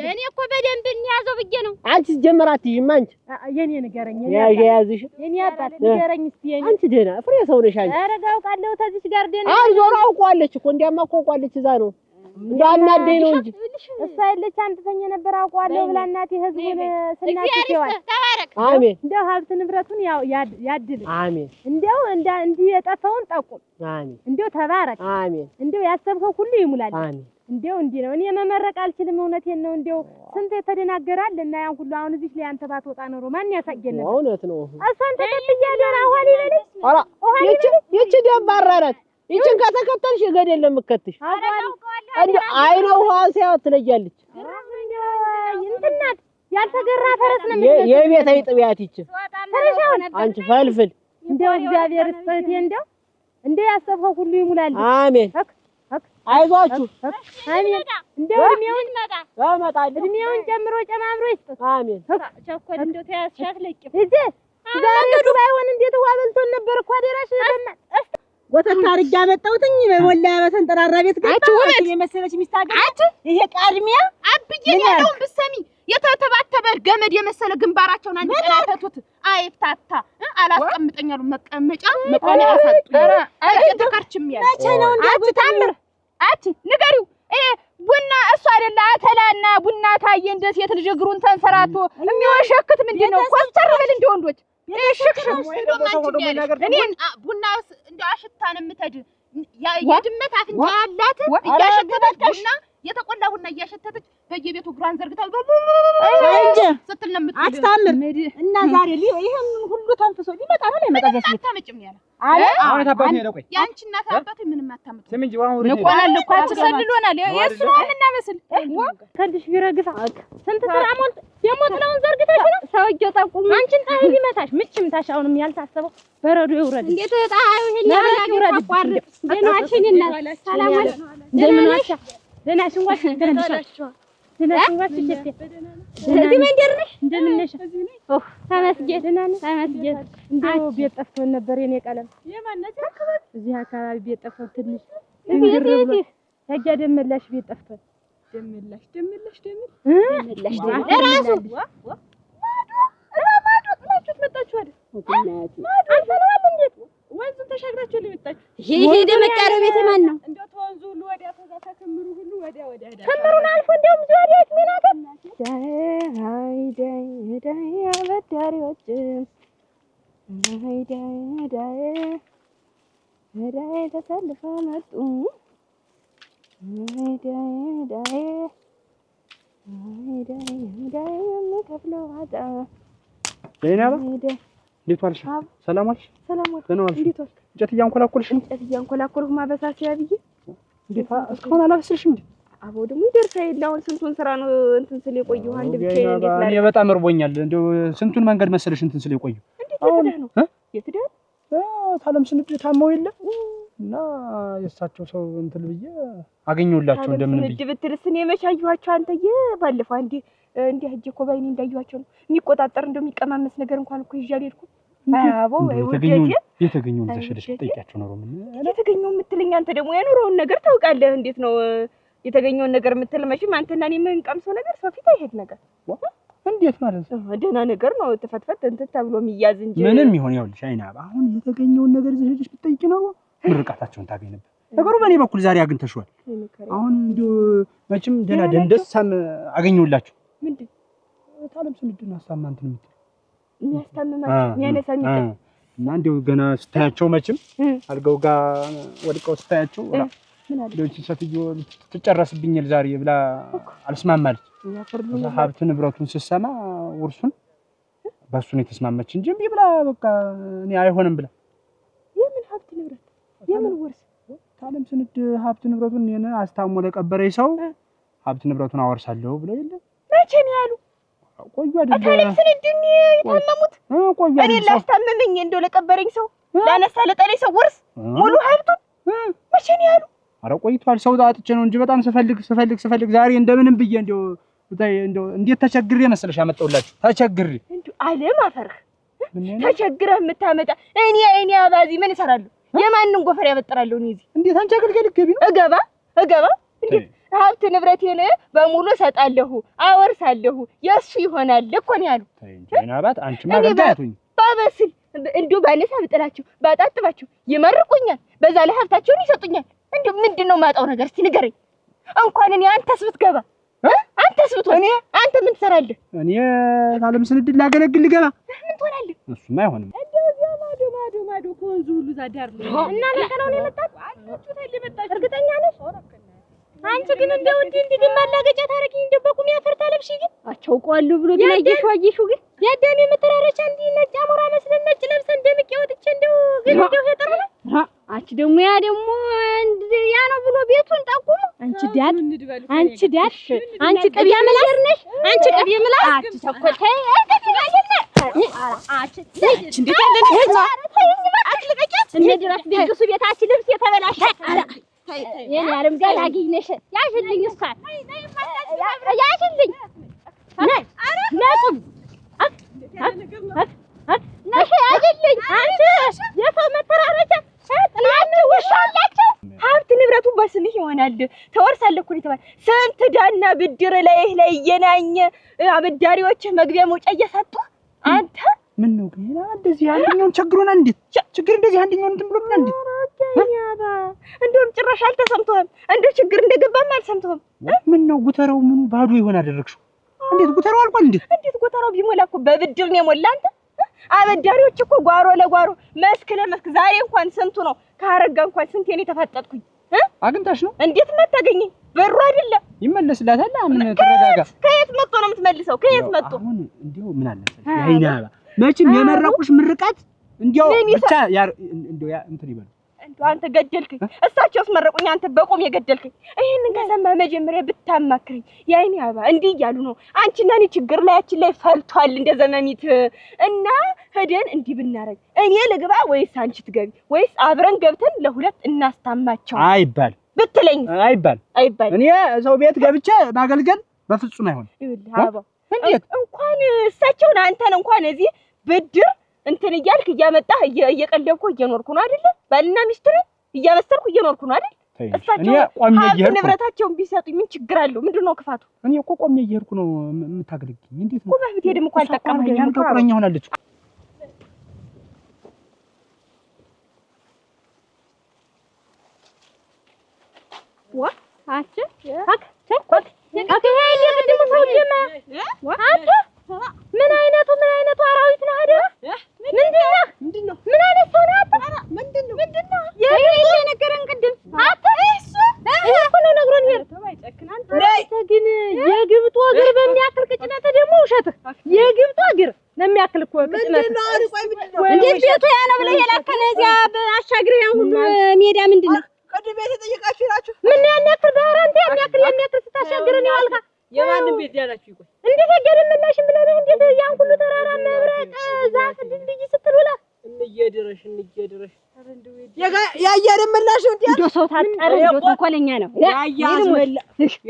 እኔ እኮ በደንብ እንያዘው ብዬ ነው። አንቺ ጀመራትይም አንቺ የኔ ንገረኝ ያዝሽ የኔ አባት ንገረኝ እስቲ የኔ አንቺ ደህና ፍሬ ሰው ነሽ አንቺ። ኧረ አውቃለሁ ተዚች ጋር ደህና ዞሮ አውቀዋለች እኮ እንዲያማ እኮ አውቀዋለች። እዛ ነው እንዳናደኝ ነው እንጂ እሷ ያለች አምጥተኝ ነበር አውቀዋለሁ ብላ እናቴ ህዝቡን ስናትየዋል። አሜን እንደው ሀብት ንብረቱን ያድል አሜን። እንደው እንዲህ የጠፋውን ጠቁም አሜን። እንደው ተባረክ አሜን። እንደው ያሰብከው ሁሉ ይሙላል አሜን። እንደው እንዲህ ነው። እኔ መመረቅ አልችልም። እውነቴን ነው። እንደው ስንት የተደናገራል እና ያን ሁሉ አሁን እዚህ ላይ አንተ ባትወጣ ኖሮ ማን ያሳየን ነበር? እውነት ነው። እሷን ተቀብያለሁ። አሁን ይበልኝ ኧረ ይቺ ደባራረት ይቺን ከተከተልሽ ገደል የለም እከትሽ እንዴ አይነ ውሃ ሲያወት ትለያለች። እንትናት ያልተገራ ፈረስ ነው የቤት አይጥቢያት ይቺ አንቺ ፈልፍል እንደው እግዚአብሔር ይስጥህ። እንደው ያሰብከው ሁሉ ይሙላል። አሜን። አይዟችሁ አሜን። እንደው እድሜውን እድሜውን ጨምሮ ጨማምሮ ይስጥ። አሜን። ቸኮል እንደው ተያስሻት ለቂ እጂ ዛሬ ባይሆን እንዴት ውሃ በልቶን ነበር እኮ አደራሽ ወተት አርጋ መጣውትኝ በሞላ በተንጠራራ ቤት ገባች። የመሰለች ሚስታገች ይሄ ቃድሚያ አብዬ ያለውን ብትሰሚ የተተባተበ ገመድ የመሰለ ግንባራቸውን አንድ ቀናተቱት አይፍታታ አላስቀምጠኛሉ መቀመጫ መቆሚያ አሳጡ። ኧረ ተከርችም ያለ መቼ ነው እንዴ ታምር ንገሪው ቡና እሱ አይደለ አተላና ቡና ታየ እንደ ሴት ልጅ እግሩን ተንሰራቶ የሚወሸክት ምንድነው? ኮስተር በል እንደ ወንዶች ሽክሽክ እኔን ቡና እንደ አሽታን የምትሄድ የድመት አፍንጫ ያላት እያሸተተች ቡና የተቆላ ቡና እያሸተተች በየቤቱ እግሯን ዘርግታ እንጂ ስትል ነው የምትል አስታምር እና ዛሬ ይሄን ሁሉ ተንፍሶ ሊመጣ ነው ላይ መጣ ዘስ አታመጭም ያለ አሁን ታባቴ ነው። ቆይ ያንቺ እናት አባቴ ምንም አታመጡ ስም እንጂ አሁን ወሬ ንቆናል እኮ አትሰልሎናል። የእሱ ነው የምናመስል ከልሽ ቢረግፋ ስንት ስራ ሞልት የሞትነውን ዘርግተሽ ነው ሰውዬው ጠቁም አንቺን ጣይ ሊመታሽ ምችም ታሽ አሁንም ያልታሰበው በረዶ ይውረድ። እንዴት ጣዩ ይሄን ያላገ ተቋርጥ ደናሽን እና ሰላም አለ ደናሽ ደናሽን ዋሽ ደናሽ ደናሽን ዋሽ እዚህ መንደር ነሽ እንደምን ነሽ? ተመስገን ደህና ነሽ? ተመስገን እንደው ቤት ጠፍቶን ነበር የኔ ቀለም የማነች አካባቢ እዚህ አካባቢ ቤት ጠፍቶን ትንሽ ያጃ ደመላሽ ቤት ጠፍቷል። ደመላሽ ለራሱ ማዶ ጥላችሁት መጣችሁ አይደል? አንተናል እንዴት ወንዙን ተሻግራችሁ ለመጣችሁ? ይሄ ደመቃረው ቤት ማን ነው? እንደው ተወንዙ ሁሉ ወዲያ ተዛ ተከምሩ ሁሉ ወዲያ ሄዳ ከመሩን አልፎ እንደውም ዛሬት ሚናተ ዳይ አበዳሪዎች ዳይ ተሰልፈው መጡ ዳይ የምከፍለው አጣ ዘይናባ እንዴት ዋልሽ? ሰላም ዋልሽ? ሰላም ዋልሽ? ደህና ዋልሽ? እንዴት ዋልሽ? እንጨት እያንኮላኮልሽ? እንጨት እያንኮላኮልኩ ማበሳሲያ ብዬ እንዴት እስካሁን አላበስልሽም እንዴ? አቦ ደግሞ ይደርሳል። አሁን ስንቱን ስራ ነው እንትን ስለ የቆየው አንድ ብቻ እንዴት ላይ እኔ በጣም እርቦኛል። እንደው ስንቱን መንገድ መሰለሽ እንትን ስለ የቆየው አሁን የትዳ ታለም ስንት ታማው የለ እና የእሳቸው ሰው እንትን ብዬ አገኘሁላቸው እንደምን ብዬ ብትልስ እኔ መቻየኋቸው አንተዬ ባለፈው አንዴ እንዴ ሂጅ እኮ ባይኔ እንዳየኋቸው ነው የሚቆጣጠር እንደሚቀማመስ ነገር እንኳን እኮ ይዣል ሄድኩ። አቦ የተገኘው ተሸደሽ ጠይቂያቸው ነው ምን የተገኘው የምትለኝ አንተ ደግሞ የኑሮውን ነገር ታውቃለህ። እንዴት ነው የተገኘውን ነገር የምትል? መቼም አንተና እኔ የምንቀምሰው ነገር ሰው ፊት አይሄድ ነገር እንዴት ማለት ነው? ደህና ነገር ነው ተፈትፈት እንትን ተብሎ የሚያዝ እንጂ ምንም ይሁን ይኸውልሽ አይናባ አሁን የተገኘውን ነገር ይዘሽ ብትጠይቂ ነው ምርቃታቸውን ታገኝ ነበር። ነገሩ በእኔ በኩል ዛሬ አግኝተሽዋል። አሁን እንደው መቼም ደህና ደንደሳም አገኘሁላችሁ። ምንድን ታለም ስንድና ሳማንት ነው የሚያስታምማቸው የሚያነሳኝ እና እንደው ገና ስታያቸው መቼም አልጋው ጋር ወድቀው ስታያቸው ምን አለ ለውጭ ሰትዮ ትጨረስብኛል ዛሬ ብላ አልስማማለች። ሀብት ንብረቱን ስትሰማ ውርሱን በሱ ነው የተስማማች እንጂ እምቢ ብላ በቃ እኔ አይሆንም ብላ የምን ሀብት ንብረት የምን ውርስ? ታለም ስንድ ሀብት ንብረቱን እኔ አስታሞ ለቀበረኝ ሰው ሀብት ንብረቱን አወርሳለሁ ብለው የለ መቼ ነው ያሉ? ቆዩ አይደል? ታለም ስንድ የታመሙት ቆዩ አይደል? እኔ ላስታመመኝ እንደው ለቀበረኝ ሰው ላነሳ ለጠለኝ ሰው ውርስ ሙሉ ሀብቱን መቼ ነው ያሉ? ኧረ ቆይቷል። ሰው አጥቼ ነው እንጂ በጣም ስፈልግ ዛሬ እንደምንም ብዬ እንደው እንዴት ተቸግሬ መሰለሽ ያመጣሁላችሁ። ተቸግሬ እንደው ዓለም አፈርህ ተቸግረህ የምታመጣ እኔ አባዚ ምን እሰራለሁ? የማንን ጎፈር ያበጥራለሁ? እኔ እዚህ እንዴት አንቻክልከል ገቢ ነው እገባ እንዴ ሀብት ንብረቴን በሙሉ እሰጣለሁ አወርሳለሁ የእሱ ይሆናል እኮ ነው ያሉ። ጀናባት አንቺ ማገዳቱኝ ባበስል እንደው ባነሳ ብጥላችሁ ባጣጥባችሁ ይመርቁኛል። በዛ ላይ ሀብታቸውን ይሰጡኛል። እንደው ምንድነው ማጣው ነገር እስቲ ንገረኝ። እንኳን እኔ አንተስ ብትገባ አንተስ ብትሆን አንተ ምን ትሰራለህ? እኔ ታለም ስንድ ላገለግል ልገባ ምን ትሆናለህ? እሱማ አይሆንም። እንደው እዚያ ማዶ ከወንዙ ሁሉ ዛዳር ነው እና ለከነው ነው የመጣች አንቺ ታዲያ የመጣች እርግጠኛ ነሽ? አንቺ ግን እንደው እንዲህ ማላገጫ ታረጊኝ እንደው በቁም ያፈርታ ለብሽ ግን አቻውቀዋለሁ ብሎ ግን አየሽው ግን ያዳኔ መተራረቻ እንዲህ ነጭ አሞራ መስለን ነጭ ለብሰን ደምቄ ወጥቼ እንደው ግን እንደው ሄጠር ነው አንቺ ደግሞ ያ ነው ብሎ ቤቱን ጠቁሙ። አንቺ ዳድ አንቺ ቅቤ ምላስ ነሽ። አንቺ ቅቤ ምላስ አንቺ ተቆጣይ እንዴት ያለ እንድረስ ደግሱ ቤታችን ልብስ የተበላሸ የኔ አለም ጋር ያገኝነሽ ያሽልኝ እስካል ያሽልኝ ነይ ነጥብ ነሽ ያሽልኝ አንቺ የሰው መተራረቻ ጥላኔ ወሻላችሁ ሀብት ንብረቱ በስምህ ይሆናል ተወርሳለህ እኮ የተባለ ስንት ዳና ብድር ላይ እየናኘ አበዳሪዎች መግቢያ መውጫ እየሰጡ አንተ ምን ነው ግን እንደዚህ አንደኛውን ቸግሮና እንዴት ችግር እንደዚህ አንደኛውን እንትን ብሎ ምን እንዴት እንደውም ጭራሽ አልተሰምተውም። እንደው ችግር እንደገባም አልሰምተውም። ምን ነው ጉተራው ምኑ ባዶ ይሆን አደረግሽው? እንዴት ጉተራው አልቋል? እንዴት ጉተራው ቢሞላ እኮ በብድር ነው የሞላ። አንተ አበዳሪዎች እኮ ጓሮ ለጓሮ መስክ ለመስክ ዛሬ እንኳን ስንቱ ነው ካረጋ እንኳን ስንቴ ነው የተፋጠጥኩኝ። አግንታሽ ነው እንዴት መታገኝ ብሩ አይደለም ይመለስላታል። ምን ተረጋጋ። ከየት መጥቶ ነው የምትመልሰው? ከየት መጥቶ አሁን እንዴው ምን አለ ያይናባ መቼም የመረቁሽ ምርቃት እንዴው ብቻ እንዴው እንትን ይበል እንደው አንተ ገደልከኝ። እሳቸውስ መረቁኝ፣ አንተ በቆም የገደልከኝ። ይሄንን ከሰማህ መጀመሪያ ብታማክረኝ። ያይኔ አባ እንዲህ እያሉ ነው አንቺና እኔ ችግር ላያችን ላይ ፈልቷል እንደ ዘመሚት እና ሄደን እንዲህ ብናረግ እኔ ልግባ ወይስ አንቺ ትገቢ ወይስ አብረን ገብተን ለሁለት እናስታማቸው አይባል ብትለኝ አይባል እኔ ሰው ቤት ገብቼ ማገልገል በፍጹም አይሆን። ይኸውልህ አባ እንዴት እንኳን እሳቸውን አንተን እንኳን እዚህ ብድር እንትን እያልክ እያመጣህ እየቀለብኩ እየኖርኩ ነው አይደል? ባልና ሚስት ነን እያበሰርኩ እየኖርኩ ነው አይደል? እሳቸው ሀብት ንብረታቸውን ቢሰጡኝ ምን ችግር አለው? ምንድን ነው ክፋቱ? እኔ እኮ ቆሜ እየሄድኩ ነው የምታገለግኝ። እንዴት ነው? ቆመህ ብትሄድም እኮ አልጠቀመኝም። ቁረኛ ሆናለች። ምን አይነቱ አራዊት ነው አይደል? ምንድነው? ምን አይነት ሰው ነው? ምንድነው? የነገረን ቅድም እኮ ነው ነግሮን ሄድ። አንተ ግን የግብጡ እግር በሚያክል ቅጭነት ደግሞ ውሸትህ። የግብጡ እግር ለሚያክል እኮ ቅጭነት እንዴት ቤቱ ያ ነው ብለህ የላከነ እዚያ አሻግረህ ያን ሁሉ ሜዳ ምንድነው? ቅድም የተጠየቃችሁ ናችሁ። ምን ያን ያክል ባህር አንተ ያን ያክል ስታሻግረን ያልካ የማንም ቤት ያላችሁ ይቆይ እንዴት ያገረ ምላሽ ብለህ እንዴት ያን ሁሉ ተራራ መብረቅ ዛፍ ድልድይ ስትሉላ እንየድረሽ ያያር ምላሽ እንዴ ሰው ታጠረ እንዴ ተንኮለኛ ነው።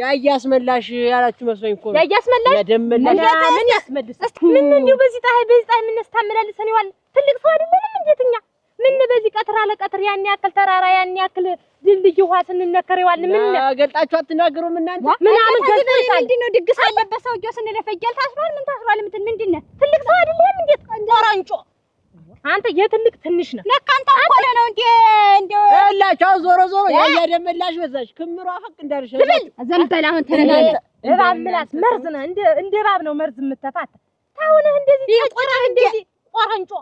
ያያስ መላሽ ያላችሁ መስሎኝ እኮ ያያስ መላሽ ያደመላሽ ምን ያስመልስ ምን እንዴ በዚህ ጣይ ምን ስታመላልሰን ይዋል ትልቅ ሰው አይደለም እንዴትኛ ምን በዚህ ቀጥራ ለቀጥር ያን ያክል ተራራ ያን ያክል ድልድይ ውሃ ስንነከር ይዋል ምን ገልጣችሁ አትናገሩም እናንተ ምን ገልጣችሁ ምንድነው ድግስ አለበት ሰውዬው ስንለፈየል ታስሯል ምን ታስሯል ምንድነው ትልቅ ሰው አይደለም እንዴት ቆራንጮ አንተ የትልቅ ትንሽ ነው ለካ አንተ ቆለ ነው እንዴ ያላችሁ ዞሮ ያያደመላሽ በዛሽ ክምሯ ፈቅ እንዳልሽ ዘንበል አሁን ተነጋገር እባብ ምላስ መርዝ ነው እንደ እባብ ነው መርዝ የምትተፋት ታውነ እንደዚህ ቆራህ እንደዚህ ቆራንጮ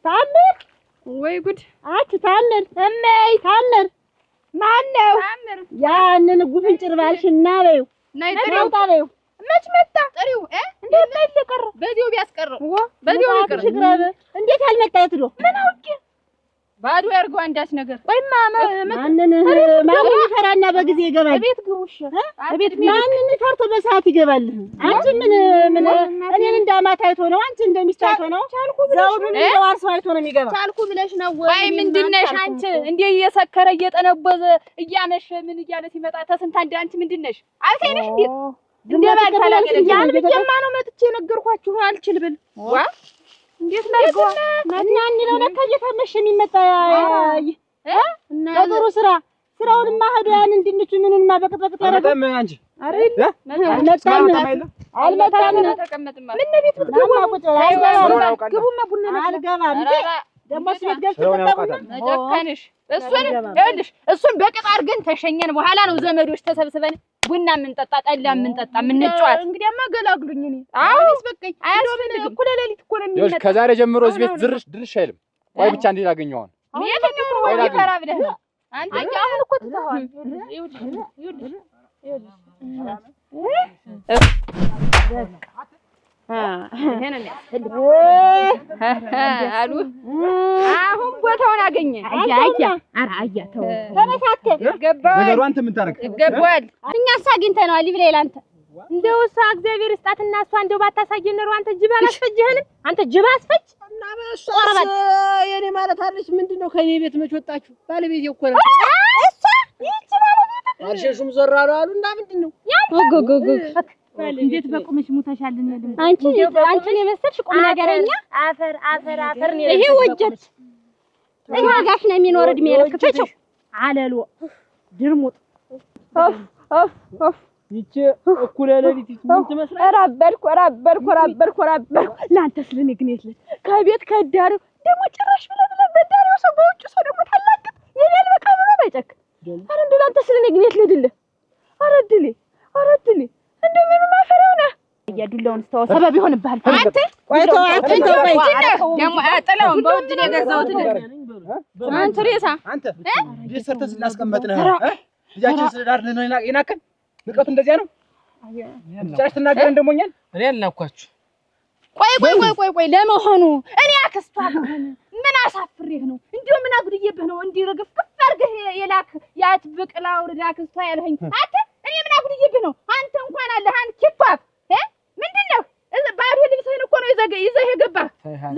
ታምር ወይ ጉድ አች ታምር እመይ ታምር ማን ነው ታምር ያንን ጉፍንጭር ባልሽና በይው ናይ ጥሪው መች መጣ ጥሪው እንዴት ላይ ተቀረ በዚው ቢያስቀረው በዚው ይቀር እንዴት ያልመጣ የትዶ ምን አውቄ ባዶ ያርገው አንዳች ነገር ወይማ ማንን ይፈራና በጊዜ ይገባል ቤት ግቡሽ ቤት ማንን ፈርቶ በሰዓት ይገባል አንቺ ምን እኔን እንዳማት አይቶ ነው አንቺ እንደሚስት አይቶ ነው ዘውዱን እንደዋርስ አይቶ ነው የሚገባ ቻልኩ ብለሽ ነው ወይ ምንድነሽ አንቺ እንዴ እየሰከረ እየጠነበዘ እያመሸ ምን እያለ ሲመጣ ተስንታ እንደ አንቺ ምንድነሽ አልተይነሽ እንዴ ባልታላገለ ያን በጀማ ነው መጥቼ ነገርኳችሁ አልችል ብል ዋ እንዴት ላይጎ እና እንለው ለካ እየተመሸ የሚመጣ እና ጥሩ ስራውን ማህዶ ያን እንድንቹ ምንንማ በቅጥቅጥ ያረጋ አንቺ አይደል አልመጣም ተቀመጥማ ምን ቤት ብትገቡ ግቡማ ቡና አልገባም እንዴ ደሞ ስለት ገብተው መጨከንሽ እሱን በቅጥ አርገን ተሸኘን በኋላ ነው ዘመዶች ተሰብስበን ቡና የምንጠጣ ጠላ የምንጠጣ የምንጫወት እንግዲያማ ገላግሉኝ እኔ አሁንስ በቃኝ አያስፈልግም እኮ ለሌሊት እኮ ነው የሚመጣው ከዛሬ ጀምሮ እዚህ ቤት ድርሽ አይልም ቆይ ብቻ እንዴ ላገኘው አሁን የትኛው ነው ይፈራ ብለህ ነው አንተ አሁን እኮ ትተዋል ይኸውልሽ አሉ አሁን ቦታውን አገኘ አያ ተው ተመሳተ ገባው ነገሩ አንተ ምን ታረግ ገባል እኛስ አግኝተናል ይብለህ አንተ እንደው እሷ እግዚአብሔር ይስጣትና እሷ እንደው ባታሳየን ነው አንተ ጅብ አላስፈጅህንም አንተ ጅብ አስፈጅ እና በሷስ የኔ ማለት አለች ምንድነው ከኔ ቤት መች ወጣችሁ ባለቤቴ እኮ ነው እሷ ይቺ ባለቤት አርሸሹም ዘራሉ አሉና ምንድነው ጎጎጎ እንዴት በቁምሽ ሙተሻል እንልም አንቺን የመሰልሽ ቁም ነገረኛ አፈር ነው ይሄ ወጀት እኛ ጋሽ ነው የሚኖር እድሜ ለክፈችው አለሎ ድርሙጥ ይቺ እኩለ ሌሊት ምን ትመስላለች ራበልኩ ላንተ ስለኔ ግን የለ ከቤት ከዳሩ ደሞ ጭራሽ ብለህ በዳሪው ሰው በውጭ ሰው ደሞ ታላቅ የኔል በቃ ብሎ ባይጨክ አረ እንዴ ላንተ ስለኔ ግን የለ አረ ድል እንደምን ማፈራው ነህ ያዱላውን ስታው ሰበብ ይሆንብሃል አንተ ቆይተው ደሞ አጥላውን በውድ ነው የገዛሁት አንተ ሬሳ አንተ ቤት ሰርተህ ስላስቀመጥነህ ልጃችን ስለዳር ነው ይናከን ንቀቱ እንደዚያ ነው ጫሽ ተናገር እንደሞኛል እኔ አልናኳችሁ ቆይ ለመሆኑ እኔ አክስቷ ምን አሳፍሬህ ነው እንዴው ምን አጉድዬብህ ነው እንዲረግፍ ከፍ አርገህ የላክ ያት ብቅላ ወርዳ አክስቷ ያልኸኝ አንተ እኔ ምን አጉድዬብህ ነው አንተ እንኳን አለህ አንተ ኪፋፍ ምንድነው ባዶ ልብስህን እኮ ነው ይዘህ የገባህ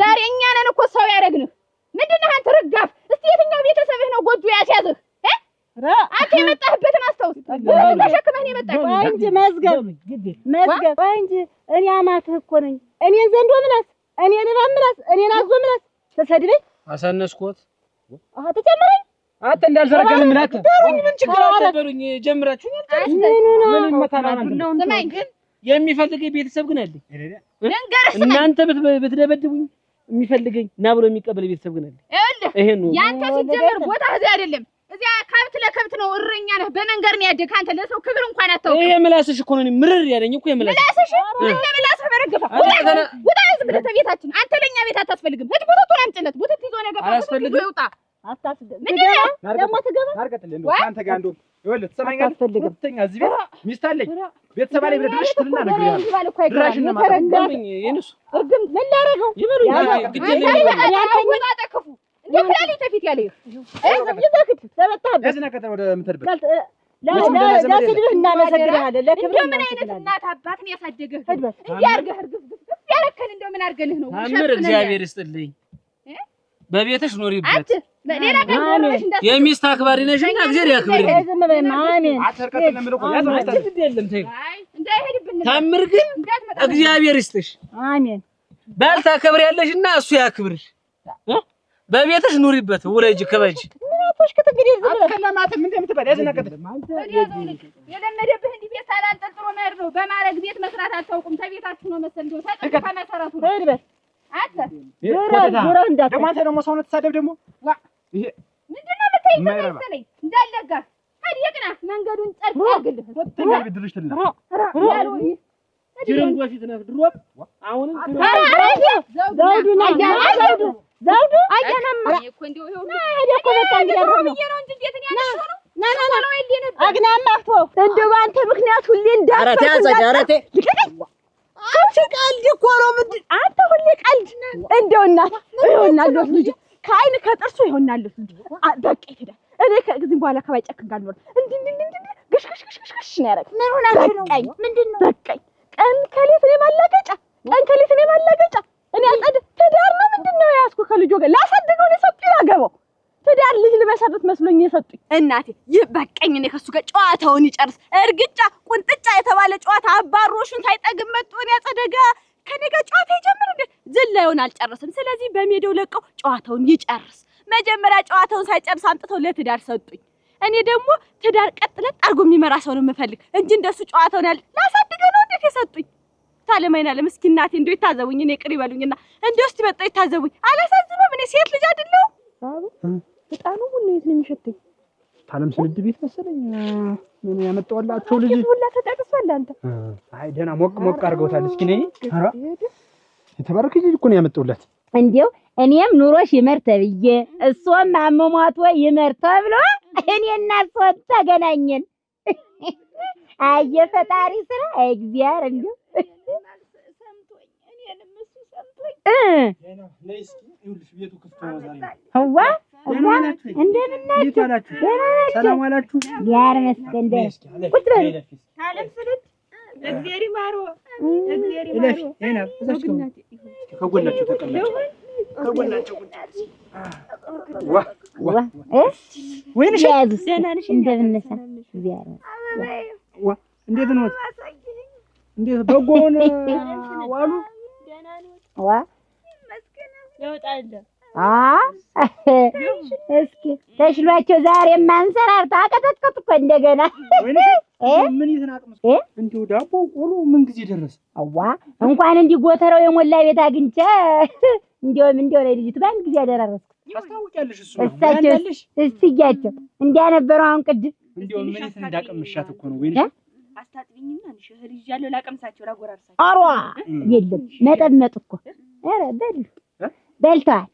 ዛሬ እኛ ነን እኮ ሰው ያረግንህ ምንድነው አንተ ረጋፍ እስቲ የትኛው ቤተሰብህ ነው ጎጆ ያስያዝህ አንተ የመጣህበትን አስታውስ ተሸክመህ ነው የመጣህ እንጂ መዝገብ እንጂ እኔ አማትህ እኮ ነኝ እኔን ዘንዶ ምላስ እኔን እባብ ምላስ እኔን አዞ ምላስ ተሰድበኝ አሳነስኩት ተጨምረኝ አንተ እንዳልዘረጋን ምን አትበል። ምን ችግር አለ በሉኝ። ጀምራችሁኛል። ምን መታናናን ስማኝ ግን የሚፈልገኝ ቤተሰብ ግን አለኝ። እናንተ ብትደበድቡኝ የሚፈልገኝ ና ብሎ የሚቀበል ቤተሰብ ግን አለኝ። ይሄ ነው ያንተ ሲጀመር ቦታ እዚህ አይደለም። እዚያ ከብት ለከብት ነው። እረኛ ነህ። በመንገር ነው ያደግህ አንተ። ለሰው ክብር እንኳን አታውቅም። ይሄ ምላስሽ እኮ ነው ምርር ያለኝ እኮ የምላስሽ ምላስህ በረገፈ ውጣ ዝም ብለህ ተቤታችን። አንተ ለኛ ቤት አታስፈልግም። ሂድ ቦታቱን አምጪለት። ቦታቱ ይዞ ነው ገባ አያስፈልግም። ይውጣ አታስፈልግም። ምንድን ነው ደግሞ ትገባ ታርቀጥልህ እንደው ካንተ ጋር እንደው ይኸውልህ ትሰማኛለህ። ሁለተኛ እዚህ ቤት ሚስት አለኝ ቤተሰብ አለኝ ብለህ ድረሽ ትልና ነግሬሃለሁ። ድራሽ ነው ማተረጋኝ የነሱ እርግም ምን ላደርገው ይበሉኝ ያንተ ተከፉ እንደ ፍላሊ ተፊት ያለ ይዘክት ተበታህ ያዝና ከተማ ወደ ምትሄድበት ለስድብህ እናመሰግንሃለን። ለክብር ምን አይነት እናት አባት ነው ያሳደገህ? እንዲያርገህ እርግፍ ያረከን እንደው ምን አርገልህ ነው? ታምር እግዚአብሔር ይስጥልኝ። በቤትሽ ኖሪበት ሌላ ቀን የሚስት አክባሪ ነሽና እግዚአብሔር ያክብርልኝ። ዝም በይ አሜን። አትርቀጥልህ የምለው እኮ ያዝ ማለት አይደለም ተይ። እንዳይሄድብን ታምር ግን እግዚአብሔር ይስጥሽ። አሜን። ባል ታከብሪያለሽና እሱ ያክብርሽ። በቤትሽ ኑሪበት ውለጅ ከበጅ ምናቶሽ ከተግዲር ዝም ብለህ አትከለማትም እንደምትበል ያዝና ከተማ የለመደብህ እንዲህ ቤት ሳላንጠልጥሎ መሄድ ነው። በማረግ ቤት መስራት አታውቁም። ተቤታችሁ ነው መሰል እንደው ተጠቅቀ መሰረቱ ነው። ሂድ በል አንተ ዞራ እንዳት ደግሞ አንተ ደግሞ ሰው ነው ተሳደብ ደግሞ ይሄ ምንድነው የምትይኝ? መሰለኝ እንዳለጋ ታዲያቅና መንገዱን ጸጥ ያግልህ ሁለተኛ ብድርሽ ትልና ያለው ጅርን ወፊት ነው ድሮ አሁን ዘውዱ ነው ዘውዱ አያናማ እኮ እንደው ይሄው እኮ በቃ እንግዲህ ነው እንጂ እንዴት ነው ያነሳው ነው ነው ይልኝ ነበር አግናማቶ እንደው ባንተ ምክንያት ሁሌ እንዳፈር አረቴ አንቺ ቀልድ እኮ ነው። ምንድን አንተ ሁሌ ቀልድ እንደው እናት ይሆናለሁ ልጅ ከአይን ከጥርሱ ይሆናለሁ ልጅ በቃ ይሄዳል። እኔ ከዚህ በኋላ ከባይጨክ ጋር ነው ግሽግሽግሽግሽ ነው ያደረገው። ምን ሆናችሁ ነው? ምንድነው በቃኝ። ቀን ከሌት ነው ማላገጫ እኔ አጸድ ትዳር ነው ምንድነው ያስኩ ከልጆ ጋር ላሳድገው ነው ሰጥኝ ያገባው ትዳር ልጅ ልመሰረት መስሎኝ የሰጡኝ እናቴ ይበቃኝ። እኔ ከሱ ጋር ጨዋታውን ይጨርስ። እርግጫ ቁንጥጫ የተባለ ጨዋታ አባሮሹን ሳይጠግም መጥቶ እኔ አጸደጋ ከኔ ጋር ጨዋታ ይጀምር እንዴ? ዝላዩን አልጨረስም። ስለዚህ በሜዳው ለቀው ጨዋታውን ይጨርስ። መጀመሪያ ጨዋታውን ሳይጨርስ አምጥተው ለትዳር ሰጡኝ። እኔ ደግሞ ትዳር ቀጥለት አርጎ የሚመራ ሰው ነው የምፈልግ እንጂ እንደሱ ጨዋታውን ያለ ላሳድገው ነው እንዴት የሰጡኝ? ታለማይና ለምስኪን እናቴ እንደው ይታዘቡኝ። እኔ ቅር ይበሉኝና እንደው እስቲ መጣ ይታዘቡኝ። አላሳዝንም? እኔ ሴት ልጅ አይደለሁ? በጣም ሁሉ የት ነው የሚሸተኝ? ታለም ስንድ ቤት መሰለኝ ምን ያመጣውላቸው ልጅ ሁላ ተጠቅሷል። አንተ አይ ደህና ሞቅ አድርገውታል። እስኪ ነኝ ኧረ የተባረከ ልጅ እኮ ነው ያመጣውላት። እንዴው እኔም ኑሮሽ ይመር ተብዬ እሷም አመሟት ወይ ይመር ተብሎ እኔና እሷ ተገናኘን። አየ ፈጣሪ ስራ እግዚአብሔር እንደው ሰምቶኝ እኔንም እሱ ሰምቶኝ ነይስ ይኸውልሽ ቤቱ ክፍት ነው ዛሬ ህዋ እንደምን ናችሁ? ሰላም ዋላችሁ? ያር መስገን ቁጭ በል ታለም ስልት እግዚአብሔር ይማሮ እግዚአብሔር ይማሮ እኔ እዛች ከጎናቸው ተቀመጡ። ከጎናቸው ዋ ወይንሽ ደህና ነሽ? እንደምን ነሽ? እግዚአብሔር ዋ እንዴት ነው? እንዴት በጎውን ዋሉ? ዋ ይወጣል። እስኪ ተሽሏቸው ዛሬ ማንሰራርታ አቀጠቀጡ እኮ እንደገና ምን ይተናቅምስ እንደው ዳቦ ቆሎ ምን ጊዜ ደረሰ? አዋ እንኳን እንዲህ ጎተራው የሞላ ቤት አግኝቼ እንደው ለልጅቱ በአንድ ጊዜ አደራረስኩ። ታስታውቂያለሽ? እሱ እሳቸው እስቲያቸው እንዲያነበረው አሁን ቅድም እንደው ምን እንዳቀምሻት እኮ ነው ወይኔ አስታጥቢኝና እህል ይዣለሁ ላቀምሳቸው ላጎራርሳቸው። አሯ የለም መጠመጥ እኮ ኧረ በልተዋል።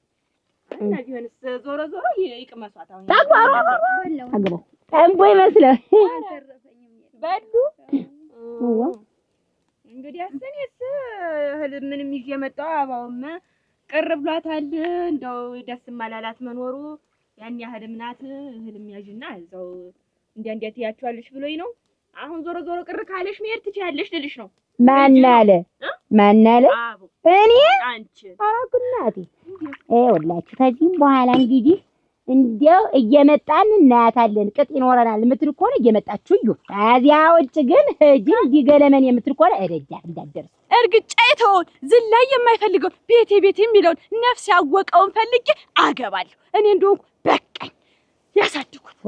እና ቢሆንስ ዞሮ ይቅመሷት። አሁን ታቋራ አግበው ጠንቦ ይመስላል በሉ እንግዲህ አሰኔስ እህል ምንም ይዤ መጣሁ። አባውም ቅር ብሏታል። እንደው ደስ ማላላት መኖሩ ያን ያህልም ናት። እህልም ያዥና እዛው እንዴት ያያችኋለሽ ብሎኝ ነው። አሁን ዞሮ ቅር ካለሽ መሄድ ትችያለሽ ልልሽ ነው። ማን አለ? እኔ አንቺ አራኩናቲ ይኸውላችሁ ከዚህም በኋላ እንግዲህ እንደው እየመጣን እናያታለን። ቅጥ ይኖረናል የምትል ከሆነ እየመጣችሁ እዩ። ከዚያ ውጭ ግን እጅን እንዲገለመን የምትል ከሆነ እደጃፍ እንዳትደርስ። እርግጫ የተወውን ዝላይ የማይፈልገው ቤቴ የሚለውን ነፍስ ያወቀውን ፈልጌ አገባለሁ። እኔ እንደሆንኩ በቃኝ። ያሳድጉት።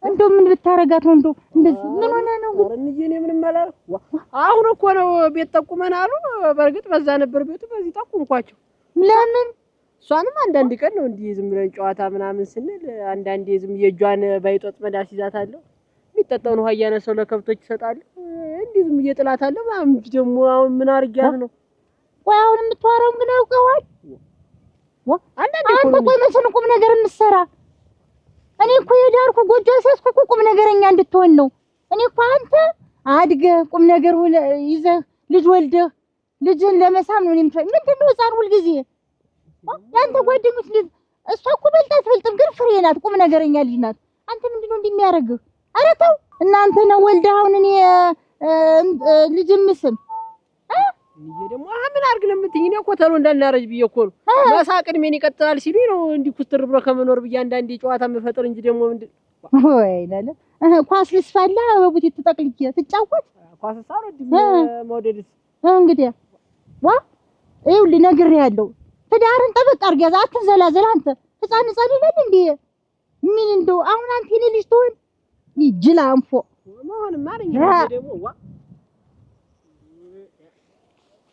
እንደው ምን ብታረጋት ነው እንደው እንደዚህ ምን ሆነ ነው ግን? እንጂ እኔ ምንም አላልኩም። አሁን እኮ ነው ቤት ጠቁመን አሉ። በርግጥ በዛ ነበር ቤቱ፣ በዚህ ጠቁምኳቸው። ለምን እሷንም አንዳንድ ቀን ነው እንዲህ ዝም ብለን ጨዋታ ምናምን ስንል አንዳንዴ ዝም የእጇን ባይጦጥ መዳስ ይዛታለሁ። የሚጠጣውን ውሃ እያነሳው ለከብቶች ይሰጣል። እንዲህ ዝም እየጥላታለሁ ምናምን። ደግሞ አሁን ምን አድርጊያት ነው? ቆይ አሁን የምትዋረውን ግን አውቀዋል? አንተ ቆይ መቼ ነው ቁም ነገር የምትሰራ? እኔ እኮ የዳርኩ ጎጆ ሲያስኩ ቁም ነገረኛ እንድትሆን ነው። እኔ እኮ አንተ አድገህ ቁም ነገር ይዘህ ልጅ ወልደህ ልጅን ለመሳም ነው የምትፈልግ። ምንድን ነው ህፃን ሁልጊዜ ያንተ ጓደኞች ልጅ እሷ እኮ በልጣ አትበልጥም፣ ግን ፍሬ ናት፣ ቁም ነገረኛ ልጅ ናት። አንተ ምንድን ነው እንደሚያደርግህ? ኧረ ተው እናንተ ነው ወልደህ አሁን እኔ ልጅ ምስም ይሄ ደግሞ ምን አድርግ ነው የምትይኝ? እኔ እኮ ተሎ እንዳናረጅ ብዬ እኮ ነው መሳቅ እድሜን ይቀጥላል ሲሉኝ ነው እንዲህ ኩስትር ብሎ ከመኖር ብዬ አንዳንዴ ጨዋታ መፈጠር እንጂ ደግሞ ምንድን ወይ ለለ ኳስ ልስፋላ በቡቲ ተጠቅልዬ ትጫወት ኳስ ሳሮ መውደድስ እንግዲህ ይኸውልህ ነግሬሃለሁ። ትዳርን ጠበቅ አድርግ ያዝ፣ አትንዘላዘል። አንተ ህፃን ይላል እንዴ? ምን እንደው አሁን አንተ የኔ ልጅ ትሆን ይጅላ አንፎ መሆንም ማረኝ ደግሞ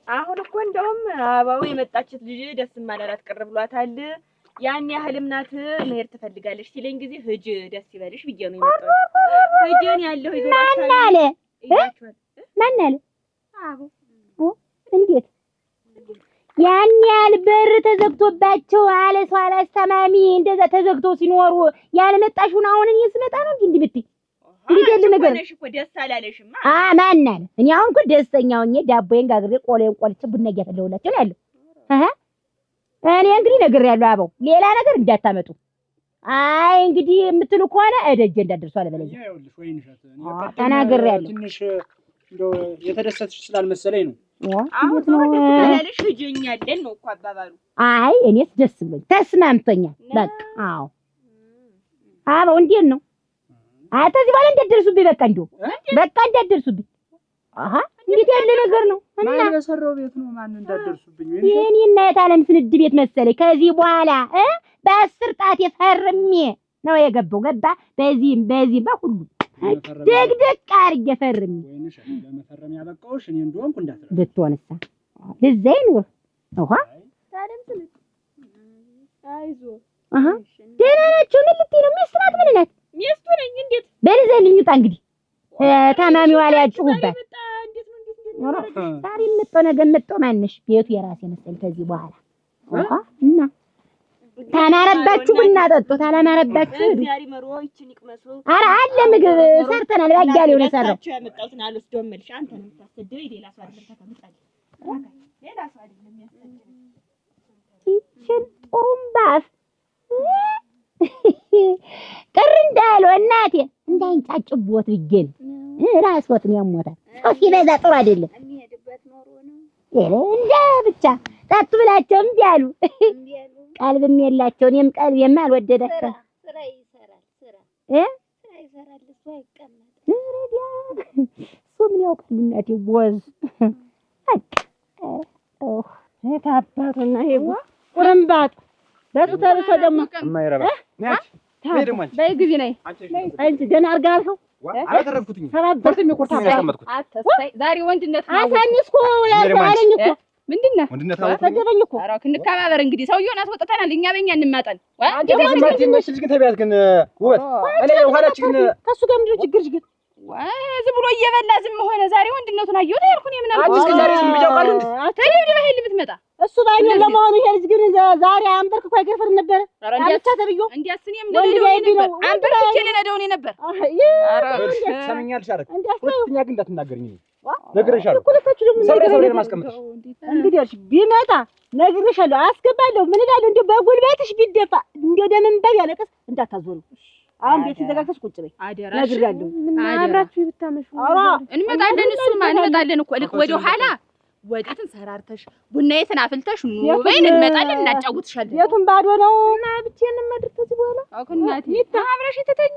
አሁን እኮ እንደውም አባው የመጣችት ልጅ ደስ ማላላት ቅር ብሏታል። ያን ያህልም ናት መሄድ ትፈልጋለች ሲለኝ ጊዜ ሂጅ ደስ ይበልሽ ብዬ ነው የመጣው። ሂጅን ያለው ይዞራታል። ማን አለ? አቦ እንዴት ያን ያህል በር ተዘግቶባቸው አለ ሰው አላስተማሚ እንደዛ ተዘግቶ ሲኖሩ ያልመጣሽውን አሁን እኔ ስመጣ ነው እንዴ ብትይ እንዴት ነገር ነሽ እኮ ደስ አላለሽማ? ማን አለ? እኔ አሁን እኮ ደስተኛ ሆኜ ዳቦዬን ጋግሬ ቆሎዬን ቆልቼ ቡና እያፈላሁላችሁ ነው ያለው። እኔ እንግዲህ ነግሬያለሁ አበው ሌላ ነገር እንዳታመጡ። አይ እንግዲህ የምትሉ ከሆነ እደጀ እንዳደርሱ አለበለኝ። ይኸውልሽ ወይንሸት ተናግሬያለሁ። ትንሽ እንደው የተደሰትሽ ስላልመሰለኝ ነው። አሁን ነው ደስ ያለሽ ሂጅኛለን ነው እኮ አባባሉ። አይ እኔስ ደስ ብሎኝ ተስማምቶኛል። በቃ አዎ አበው እንዴት ነው? አታዚ ባለ እንደደርሱብኝ በቃ እንደው በቃ እንደደርሱብኝ። እንዴት ያለ ነገር ነው? እና ማን በሰራው ቤት ነው ማን እንዳደርሱብኝ? የኔ እና የታለም ስንድ ቤት መሰለኝ። ከዚህ በኋላ በ10 ጣት የፈርሜ ነው የገባው። ገባ በዚህም በሁሉ ደግደግ አድርጌ ፈርሜ ወይንሽ ለመፈረም ያበቃውሽ እኔ እንደሆንኩ እንዳትረሳ ብትሆንሳ ልዘይን ታለም ስልክ አይዞ ደህና ናቸው። ምን ልትይ ነው? ሚስት ናት? ምን ናት? ሚስቱ ነኝ። እንዴት በልዘልኝ ውጣ እንግዲህ ታማሚዋ ላይ ያጭሁባት። ዛሬ መጣ ነገ መጣ ማንሽ ቤቱ የራሴ መሰል። ከዚህ በኋላ እና ታማረባችሁ ቡና ጠጡ፣ ታላማረባችሁ ዛሬ መሮ ይችን ይቅመሱ። ኧረ አለ ምግብ ሰርተናል። ባጋሌው ነው ሰራው። ያመጣሁትን አልወስደውም መልሽ። አንተ ነው የምታሰደው። ሌላ ሰው አይደለም ተቀምጣለች። ሌላ ሰው አይደለም የሚያሰደው። ይችን ጥሩምባስ ቅር እንዳለው እናቴ እንዳይንጫጭቦት ብዬሽ ነው። ራስዎት ነው ያሞታል። ሰው ሲበዛ ጥሩ አይደለም። የሚሄድበት ኖሮ ነው እንደ ብቻ ጠጡ ብላቸው እምቢ አሉ። ቀልብም የላቸው። እኔም ቀልቤም አልወደዳቸው። ስራ ይሰራል ስራ ይሰራል እሱ አይቀመጥ። እሱ ምን ያውቃል እናቴ ቦዝ የታባቱና ይሄ ቁርምባጡ በሱ ተርሶ ደግሞ የማይረባ በይ ግቢ ነይ አንቺ ደህና አድርጋ አልከው አላተረፍኩትኝ ሰባበርትም ይቆርጣ ያስቀመጥኩት አተሳይ ዛሬ ወንድነት ነው አሳንስኮ ያለኝ እኮ ምንድነው ወንድነት ነው ተደረኝ እኮ ኧረ ክንከባበር እንግዲህ ሰውየውን አስወጥተናል። እኛ በእኛ እንማጠን ማትመችልሽ ግን ተቢያት ግን ውበት እኔ ኋላችን ግን ከሱ ጋር ምንድነው ችግርሽ ግን? ዝም ብሎ እየበላ ዝም ሆነ። ዛሬ ወንድነቱን አየሁት ያልኩኝ ምናምን አንቺ ግን ዛሬ ዝም ብያውቃለሁ እንዴ? ተደብድበ ሄል ብትመጣ እሱ ባይሆን ለመሆኑ ይሄ ልጅ ግን ዛሬ አንበርክኮ አይገርፍር ነበር። አብቻ ተብዮ እንዲያስኔም ለደውኔ ነበር አንበርክቼ ለደውኔ ነበር። ሰምኛልሽ አረክ ሁለተኛ ግን እንዳትናገርኝ ነግሬሻለሁ። ሁለታችሁ ደግሞ ሰብሬ ማስቀመጥሽ እንግዲህ እሺ ቢመጣ ነግሬሻለሁ፣ አስገባለሁ። ምን እላለሁ? እንደው በጉልበትሽ ቢደፋ እንደው ደምንበብ ያለቀስ እንዳታዞሩ። አሁን ቤት ይዘጋግተሽ ቁጭ በይ ነግሬያለሁ። ምን አብራችሁ ብታመሹ እንመጣለን። እሱማ እንመጣለን እኮ ልክ ወደ ኋላ ወዲትን ሰራርተሽ ቡናዬን አፍልተሽ ኑ በይን እንመጣለን እናጫውትሻለን። ቤቱን ባዶ ነው እና ብቻዬን መድር ከዚህ በኋላ አኩናቲ አብረሽ ተተኝ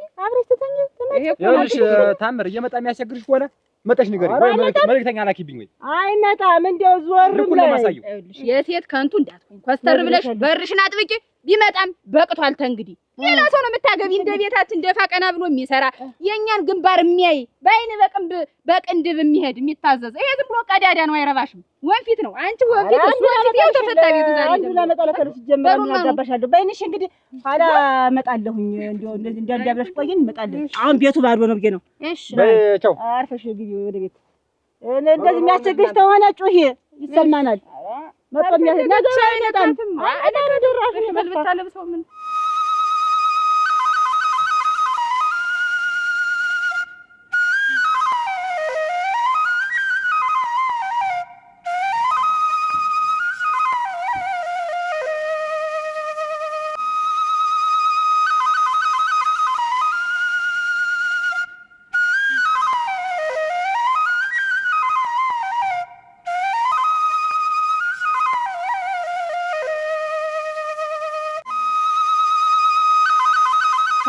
ይኸውልሽ ታምር እየመጣ የሚያስቸግርሽ ከሆነ መጣሽ ንገሪ ወይ መልእክተኛ ላኪብኝ ወይ አይመጣም እንደው ዞር ብለሽ ይኸውልሽ የሴት ከንቱ እንዳትሆኝ ኮስተር ብለሽ በርሽን አጥብቂ ቢመጣም በቅቷል ተንግዲ ሌላ ሰው ነው የምታገቢ እንደ ቤታችን ደፋ ቀና ብሎ የሚሰራ የኛን ግንባር የሚያይ በአይን በቅንድብ የሚሄድ የሚታዘዝ ይሄ ዝም ብሎ ቀዳዳ ነው አይረባሽም ወንፊት ነው አንቺ ወንፊት እሱ ወንፊት ያልተፈታ ቤት ዛሬ አንዱ ለመጣለከለ ሲጀመር ምን አጋባሻለሁ በእንሽ እንግዲህ ኋላ እመጣለሁኝ እንደው እንደዚህ እንዳዳብለሽ ቆይን እመጣለሁ አሁን ቤቱ ባዶ ነው ብዬ ነው እሺ በቻው አርፈሽ ግቢ ወደ ቤት እንደዚህ የሚያስቸግርሽ ተሆነ ጩሂ ይሰማናል መጣም ነገር አይመጣም አና ደራሽ በልብታለብሰው ምን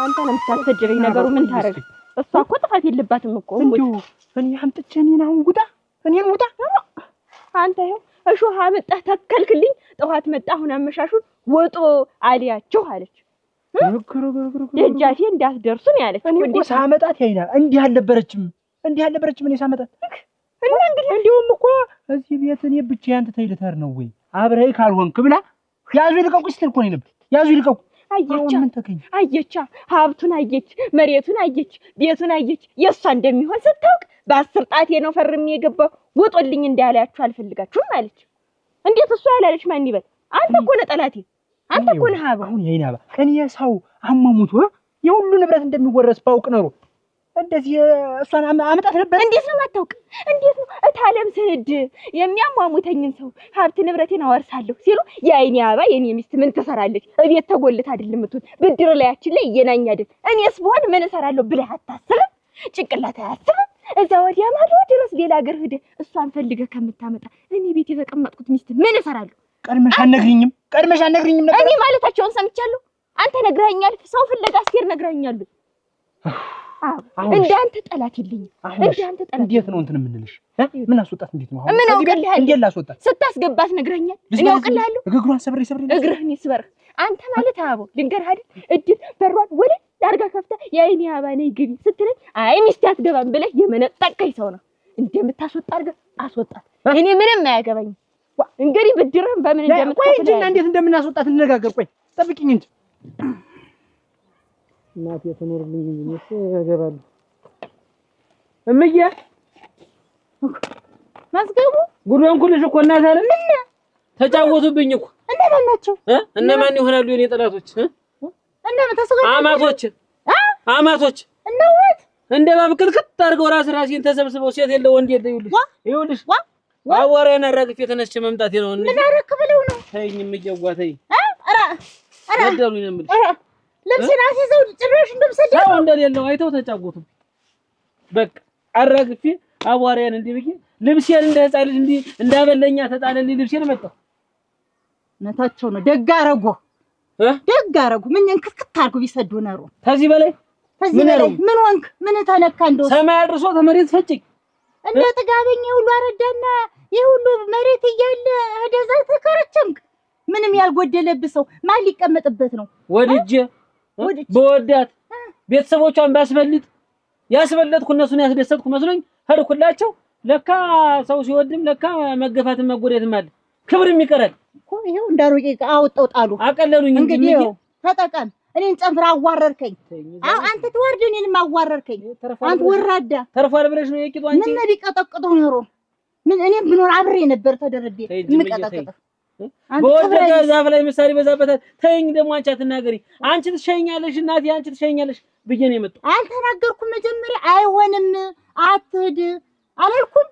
አንተ ነው የምታስፈጅረኝ ነገሩ ምን ታረግ እሷ እኮ ጥፋት የለባትም እኮ እንዴው እኔ አምጥቼ እኔን አሁን ጉዳ እኔን ሙታ አንተ ይኸው እሾህ አመጣህ ተከልክልኝ ጠዋት መጣ አሁን አመሻሹን ወጦ አሊያቸው አለች ደጃፌ እንዳትደርሱ ነው ያለች እኔ እኮ ሳመጣት ያይና እንዲህ አልነበረችም እኔ ሳመጣት እና እንግዲህ እንደውም እኮ እዚህ ቤት እኔ ብቻዬን ትተይልታር ነው ወይ አብረይ ካልሆንክ ብላ ያዙ ይልቀቁ ስትል እኮ ነው ያዙ ይልቀቁ አየቻ ሀብቱን አየች መሬቱን አየች ቤቱን አየች የሷ እንደሚሆን ስታውቅ በ10 ጣቴ ነው ፈርሜ የገባው ወጦልኝ እንዳላያችሁ አልፈልጋችሁም አለች እንዴት እሷ ያላለች ማን ይበል አንተ እኮ ነህ ጠላቴ አንተ እኮ ነህ ሀባ አሁን ያይናባ እኔ ሰው አማሙት የሁሉ ንብረት እንደሚወረስ ባውቅ ነው እንደዚህ እሷን አመጣት ነበር እንዴት ነው ማታውቅ እንዴት ነው እታለም ስንድ የሚያሟሙተኝን ሰው ሀብት ንብረቴን አወርሳለሁ ሲሉ የአይኔ አባ የኔ ሚስት ምን ትሰራለች እቤት ተጎልታ አይደለም ምትል ብድር ላያችን ላይ የናኛ አይደል እኔስ ብሆን ምን እሰራለሁ ብለህ አታስብ ጭንቅላት አያስብ እዛ ወዲያ ማዶ ድረስ ሌላ ሀገር ሄደ እሷን ፈልገህ ከምታመጣ እኔ ቤት የተቀመጥኩት ሚስት ምን እሰራለሁ ቀድመሽ አነግሪኝም ነበር እኔ ማለታቸውን ሰምቻለሁ አንተ ነግረኸኛል ሰው ፍለጋ አስቴር ነግረኸኛል እንዳንተ ጠላት የለኝም እንዳንተ ጠላት እንዴት ነው እንትን ምንልሽ ምን አስወጣት እንዴት ነው ምን አውቀልህ እንዴት ላስወጣት ስታስገባት ነግረኛል እኔ አውቀልሃለሁ እግሯን ሰብሬ እግርህን ይስበርህ አንተ ማለት አቦ ልንገርህ አይደል እድል በሯን ወደ ዳርጋ ከፍታ የአይኔ አባ ነይ ግቢ ስትለኝ አይ ሚስት አትገባም ብለህ የመነጠቀኝ ሰው ነው እንደምታስወጣ አድርገህ አስወጣት እኔ ምንም አያገባኝም እንግዲህ ብድርህን በምን እንደምታስወጣ እንዴት እንደምናስወጣት እንነጋገር ቆይ ጠብቂኝ እንጂ እናቴ ትኖርልኝ እንጂ እገባለሁ እምዬ ማስገቡ ጉድዋን ኩልሽ እኮ እናት አለ ምን ተጫወቱብኝ እኮ እነማን ናቸው እነማን ይሆናሉ የኔ ጠላቶች እነማን ተሰገዱ አማቶች እነውት እንደ ባብቅልቅት አድርገው ራሴን ተሰብስበው ሴት የለ ወንድ የለ ይኸውልሽ አዋራዬን አራግፌ ተነስቼ መምጣቴ ነው ምን አረክ ብለው ነው ተይኝ እምዬዋ ተይኝ ኧረ ገደሉኝ ነው የምልሽ ልብስና ሲዘው ጭራሽ እንደምሰደው ሰው እንደሌለው አይተው ተጫወቱ በቃ አራግፌ አዋራዬን እንዲህ ብዬ ልብሴን እንደ ህፃን ልጅ እንዲህ እንዳበለኛ ተጣለልኝ ልብሴን መጣሁ ነታቸው ነው ደግ አረጉ ምን እንክትክት አድርጉ ቢሰዱ ነው ከዚህ በላይ ምን ወንክ ምን ተነካ እንደው ሰማይ አድርሶ ተመሬት ፈጭኝ እንደ ጥጋበኛ ሁሉ አረዳና የሁሉ መሬት እያለ ህደዛ ተከረቸምክ ምንም ያልጎደለብህ ሰው ማን ሊቀመጥበት ነው ወድጄ በወዳት ቤተሰቦቿን ባስበልጥ ያስበለጥኩ እነሱን ያስደሰትኩ መስሎኝ ሄድኩላቸው ለካ ሰው ሲወድም ለካ መገፋትም መጎዳትም አለ ክብርም ይቀራል እኮ ይሄው እንዳሮቄ አውጣው ጣሉ አቀለሉኝ እንጂ ተጠቀም እኔን ጨምራ አዋረርከኝ አንተ ትወርድ እኔንም አዋረርከኝ አንተ ወራዳ ተርፏል ብለሽ ነው የቂጡ አንቺ ምን ቢቀጠቅጠው ነው ምን እኔም ብኖር አብሬ ነበር ተደረቤ ምቀጠቅጠ በወደቀ ዛፍ ላይ ምሳሌ በዛበታል ተይኝ ደግሞ አንቺ አትናገሪ አንቺ ትሸኛለሽ እናቴ አንቺ ትሸኛለሽ ብዬ ነው የመጣው አልተናገርኩም መጀመሪያ አይሆንም አትሄድ አላልኩም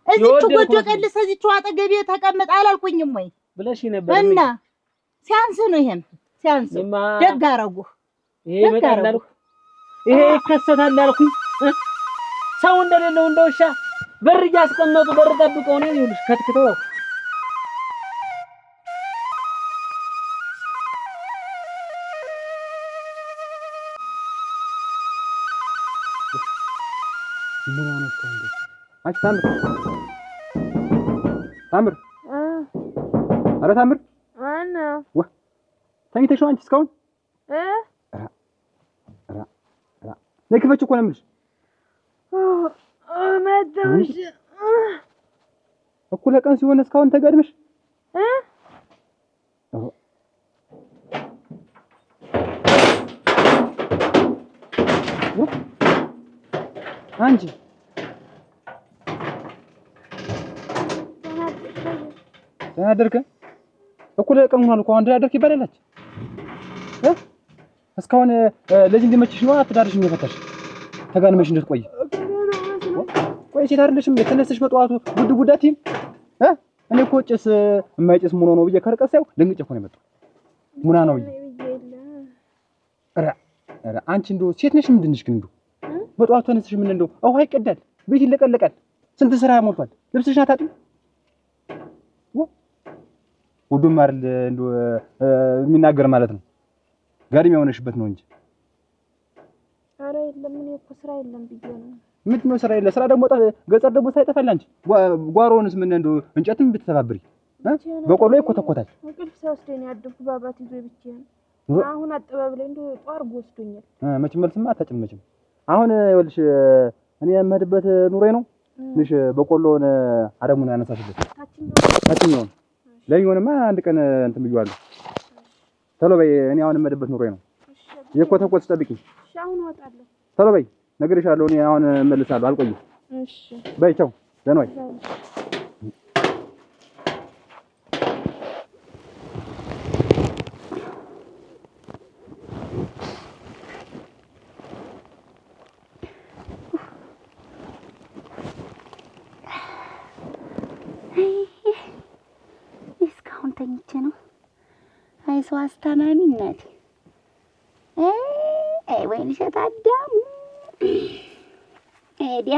እዚች ጎጆቀልስ እዚች አጠገቤ ተቀመጥ አላልኩኝም ወይ ብለሽ ነበር እና ሲያንስ ነው ይሄም ሲያንስ ደግ አደረጉ ይሄ ይመጣል ይሄ ይከሰታል አልኩኝ ሰው እንደሌለው እንደውሻ በር እያስቀመጡ በር ጠብቀው ነው ይኸውልሽ ከትክተው ምን ሆነ እስካሁን ድረስ? አንቺ ታምር ኧረ ታምር ማነው? ተኝተሽ ነው አንቺ እስካሁን? ነይ ክፈች እኮ ነው የምልሽ። መጣሁሽ እኩለ ቀን ሲሆን እስካሁን ተጋድመሽ አንቺ ተናደርክ? እኩለ ቀን ሆኗል እኮ አሁን ተናደርክ ይባላል። እስካሁን ለዚህ እንዲመችሽ ነው አትዳርሽ እንደፈታሽ ተጋድመሽ እንድትቆይ። ቆይ ሴት አይደለሽም የተነስተሽ በጠዋቱ ጉድ ጉዳቲም እኔ እኮ ጭስ የማይጭስ ሙኖ ነው ብዬ ከርቀት ሳይው ደንግጬ እኮ ነው የመጣው። ሙና ነው ብዬ ኧረ አንቺ እንደው ሴት ነሽ ምንድን ነሽ ግን እንደው በጠዋቱ ተነስተሽ ምን እንደው ውሃ ይቀዳል ቤት ይለቀለቃል ስንት ስራ ሞልቷል ልብስሽን አታጥቢም? ውዱም አይደል እንደው የሚናገር ማለት ነው ጋሪም የሆነሽበት ነው እንጂ። ኧረ የለም እኔ እኮ ስራ የለም ብዬ ነው። ምንድን ነው ስራ የለ? ስራ ደግሞ ገጠር ደግሞ ሳይጠፋል አንቺ ጓሮውንስ ምን እንደው እንጨትም ብትተባብሪ በቆሎ ይኮተኮታል። እንቅልፍ ሳይወስደኝ ያደርኩ ባባት ይዞ ብቻዬን አሁን አጠባብ ላይ እንደው ጧርጎ ወስዶኛል። መቼም መልስማ አታጭመችም። አሁን ይኸውልሽ እኔ የምሄድበት ኑሮዬ ነው ትንሽ በቆሎውን አረሙን ያነሳሽበት ታችኛውን ለይሆንማ አንድ ቀን እንትን ብዬዋለሁ። ቶሎ በይ እኔ አሁን የምሄድበት ኑሮዬ ነው። የኮተኮት ጠብቂኝ። እሺ አሁን እወጣለሁ። ቶሎ በይ ነግሬሻለሁ። እኔ አሁን እመልሳለሁ አልቆይም። እሺ በይ ቻው ደህና ዋይ። እስካሁን ተኝቼ ነው። አይ ሰው አስታማሚ እናቴ ወይንሸት አዳሙ ኤዲያ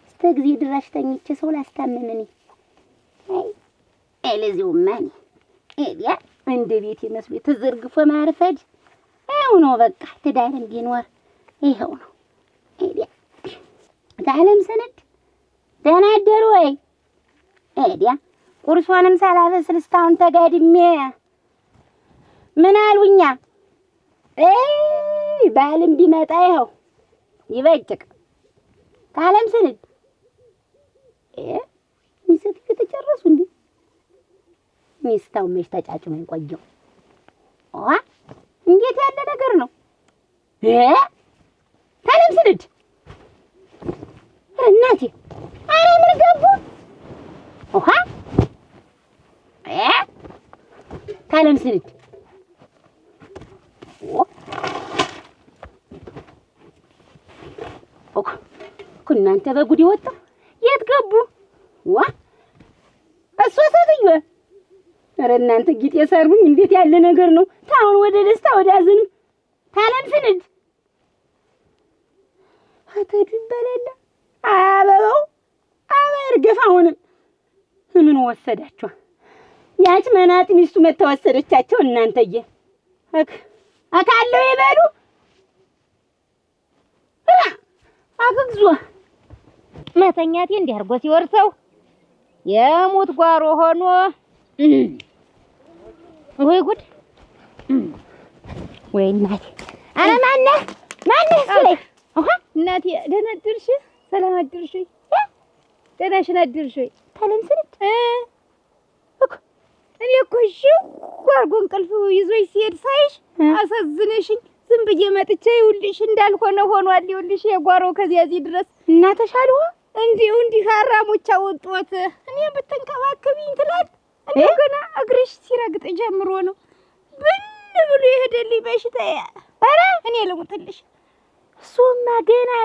እስከ ጊዜ ድረስ ተኝቼ ሰው ላስታምም እኔ ለዚሁማ እኔ ኤዲያ እንደ ቤት መስሎ ተዘርግፎ ማርፈድ ይኸው ነው በቃ። ትዳር እንዲኖር ይኸው ነው ኤዲያ። ታለም ሰነድ ደህና አደሩ ወይ ኤዲያ? ቁርሷንም ሳላበስል እስካሁን ተጋድሜ ምን አሉኛ? ባልም ቢመጣ ይኸው ይበጭቅ ታለም ስንድ ሚስት ከተጨረሱ እንዴ ሚስታው መች ተጫጭመን ቆየው። እንዴት ያለ ነገር ነው ታለም ስንድ እናቴ አረ ምን ገቡ ታለም ስንድ እናንተ በጉድ ወጣ የት ገቡ? እሷ ሰትዮ ኧረ እናንተ ጊጥ የሰርቡኝ እንዴት ያለ ነገር ነው? ታውን ወደ ደስታ ወደ አዘን ታለም ስንድ አተዱ ይባላል። አበባው አበርገፍ አሁንም ምን ወሰዳቸው? ያች መናጥ ሚስቱ መተወሰደቻቸው እናንተዬ አካለው ይበሉ አግግዞ መተኛቴ እንዲህ አድርጎ ሲወርሰው የሙት ጓሮ ሆኖ ወይ ጉድ ወይ እናቴ። አረ ማነህ ስለይ እናቴ ደህና አደርሽ? ሰላም አደርሽ? ደህናሽን አደርሽ? ታለም ስንት እኔ እኮ እሺ ጓርጎ እንቅልፍ ይዞኝ ሲሄድ ሳይሽ አሳዝነሽኝ ዝም ብዬ መጥቼ ይኸውልሽ እንዳልሆነ ሆኗል። ይኸውልሽ የጓሮ ከዚያ እዚህ ድረስ እና ተሻለዋ እንዲህ አራሞች አወጡት። እኔ ብትንከባከቢኝ ትላል እንደገና እግርሽ ሲረግጥ ጀምሮ ነው ብን ብሎ የሄደልኝ በሽታ። ኧረ እኔ ልሙትልሽ። እሱማ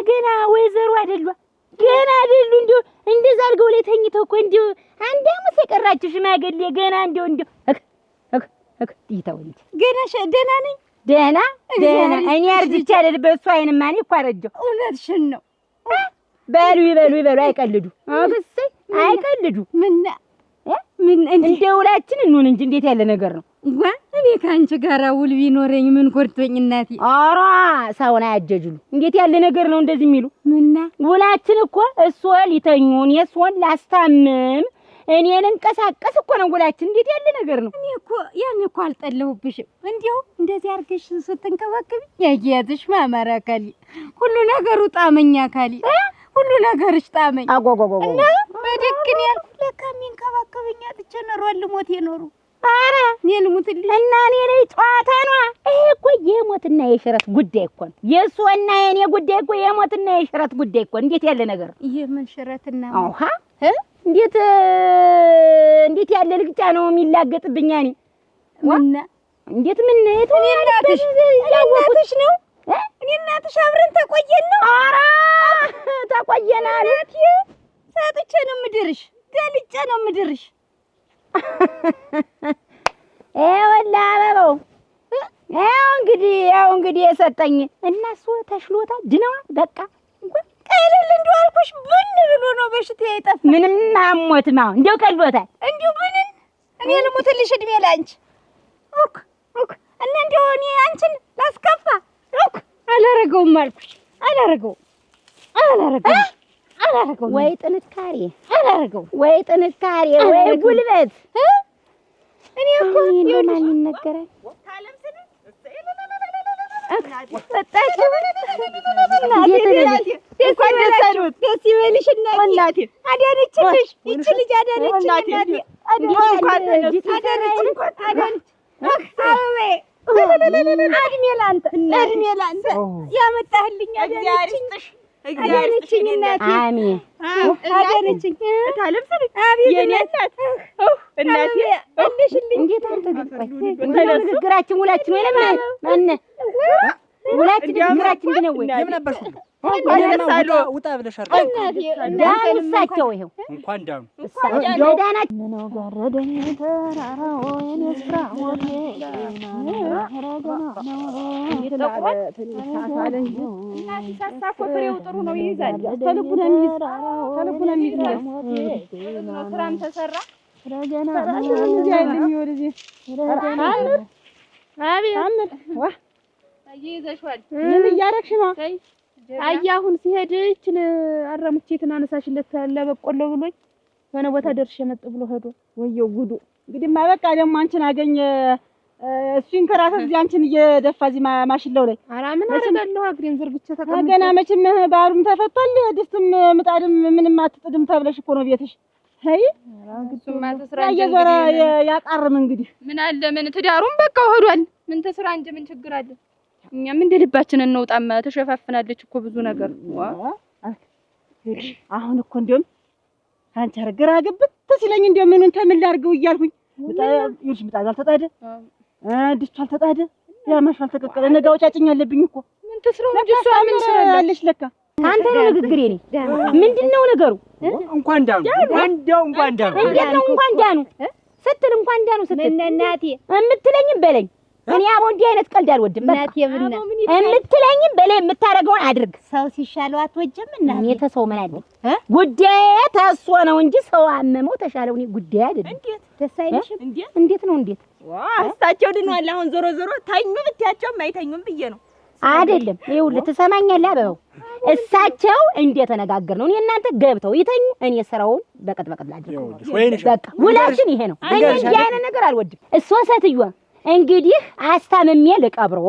ገና ወይዘሮ አይደሏ ገና አይደሉ እንደዛ አድርገው ላይ ተኝተው እኮ አንድ አመት የቀራችሁ ሽማግሌ ገና ይተው እንጂ ገና ደህና ነኝ። ደህና እኔ አርጅቼ አይደል በእሱ አይንማ እኔ እኮ አረጀሁ። እውነትሽን ነው። በሉ ይበሉ አይቀልዱ። አብስይ አይቀልዱ። ምን እንደ ውላችን እንሁን እንጂ እንዴት ያለ ነገር ነው? እኔ ከአንቺ ጋር ውል ቢኖረኝ ምን ኮርቶኝ እናቴ። ኧረ ሰውን አያጀጅሉ። እንዴት ያለ ነገር ነው እንደዚህ የሚሉ? ውላችን እኮ እሱ ሊተኙ እኔ እሱን ላስታምም እኔ ልንቀሳቀስ እኮ ነው ውላችን። እንዴት ያለ ነገር ነው? እኔ እኮ ያን እኮ አልጠለሁብሽም። እንዲሁ እንደዚህ አድርገሽ ስትንከባከቢ ያያዝሽ ማማራካሊ ሁሉ ነገሩ ጣመኛ ካሊ ሁሉ ነገርሽ ጣመኝ እና በደግን ያልኩ ለካ የሚንከባከበኝ አጥቼ ኖሯል ልሞት የኖሩ። ኧረ እኔ ልሙትልሽ እና እኔ ላይ ጨዋታ ነው። ይሄ እኮ የሞትና የሽረት ጉዳይ እኮ ነው። የእሱና የእኔ ጉዳይ እኮ የሞትና የሽረት ጉዳይ እኮ። እንዴት ያለ ነገር ነው? የምን ሽረትና አውሃ እንዴት ያለ ልግጫ ነው የሚላገጥብኝ? እኔ እና እንዴት ምን እኔ እናትሽ ነው እኔ እናትሽ አብረን ተቆየን ነው። ኧረ ተቆየን አለት ሰጥቼ ነው ምድርሽ ገልጬ ነው ምድርሽ። ወላሂ አበባው ያው እንግዲህ የሰጠኝ እና እሱ ተሽሎታል ድነዋል። በቃ ቀለል እንደው አልኩሽ ብን ብሎ ነው በሽታ ያይጠፋ ምንም አሞትማ እንደው ቀሎታል እንደው ብንን እኔ ልሙትልሽ እድሜ ላንቺ እና እንደው እኔ አንቺን ላስከፋ አላረገውም አልኩሽ አላረገውም ወይ ጥንካሬ ወይ ጥንካሬ ወይ ጉልበት እኔ እኮ ይሄን ይነገራል ደስ ይበልሽ እናቴ። አዳነችልሽ ይቺ ልጅ አዳነች እናቴ። እድሜ ላንተ ያመጣህልኝ አዳነችኝ እናቴ። አዳነችኝ የኔ እናት አለሽልኝ። እንዴት አንተ ንግግራችን ውላችን ወይ ለማን ውላችን ንግግራችን ግን ወይ የምን አባሽ ውጣ ብለሻል። እሳቸው ይኸው እንኳን ዳኑ ዳናች ምነው ጋረደኝ ተራራው የነስራ ወዴ ፍሬው ጥሩ ነው ይይዛል። ተልቡ ነው የሚይዝ ስራም ተሰራ ረገና እዚህ አይደለም ወደዚህ አቤት ይዘሽዋል። ምን እያደረግሽ ነው? አሁን ሲሄድ ይችን አራሙቼትን አነሳሽለት ለበቆሎ ብሎኝ ሆነ ቦታ ደርሼ መጥ ብሎ ሄዶ ወየው ጉዱ። እንግዲህ ማበቃ ደግሞ አንቺን አገኘ እሱ ይንከራተት እዚህ አንቺን እየደፋ እዚህ ማሽለው ላይ ኧረ ምን አደርጋለሁ አግሬን ዘርግቼ ተቀምጬ ገና መቼም ባሩም ተፈቷል። ድስትም ምጣድም ምንም አትጥድም ተብለሽ እኮ ነው ቤትሽ። አይ እሱማ ተስራ እየዞረ ያቃርም እንግዲህ ምን አለ ምን ትዳሩም በቃ ሆዷል። ምን ተስራ እንጂ ምን ችግር አለ? እኛም እንደ ልባችን እንውጣማ። ተሸፋፍናለች እኮ ብዙ ነገር። አሁን እኮ እንደውም አንቺ ግራ ግብት ሲለኝ እንደው ምኑን ተምን ላድርገው እያልኩኝ ምጣዱ አልተጣደ ድስቱ አልተጣደ ያማሽ አልተቀቀለ ነገ አውጫጭኝ አለብኝ እኮ ምን ተስራው እንጂ እሷ ምን ስራለሽ ለካ አንተ ነው ንግግሬ ነኝ። ምንድነው ነገሩ? እንኳን ዳኑ እንኳን ዳኑ እንዴት ነው እንኳን ዳኑ ስትል እንኳን ዳኑ ስትል እናቴ የምትለኝም በለኝ። እኔ አቦ እንዲህ አይነት ቀልድ አልወድም። እናቴ ብና የምትለኝም በለኝ የምታረገውን አድርግ። ሰው ሲሻለው አትወጅም እና እኔ ተሰው ምን አለኝ? ጉዳዬ ተሷ ነው እንጂ ሰው አመመው ተሻለው እኔ ጉዳይ አይደለም። እንዴት ደስ አይልሽም? እንዴት ነው እንዴት? እሳቸው ድነዋል። አሁን ዞሮ ታኙ ብትያቸውም አይተኙም ብዬ ነው አይደለም። ይኸውልህ ትሰማኛለህ አበባው፣ እሳቸው እንደተነጋገርነው እኔ እናንተ ገብተው ይተኙ፣ እኔ ስራውን በቀጥ ላድርገው። በቃ ውላችን ይሄ ነው። እኔ እንዲህ አይነት ነገር አልወድም። እሷ ሴትዮዋ እንግዲህ አስታምሜ ልቀብሮ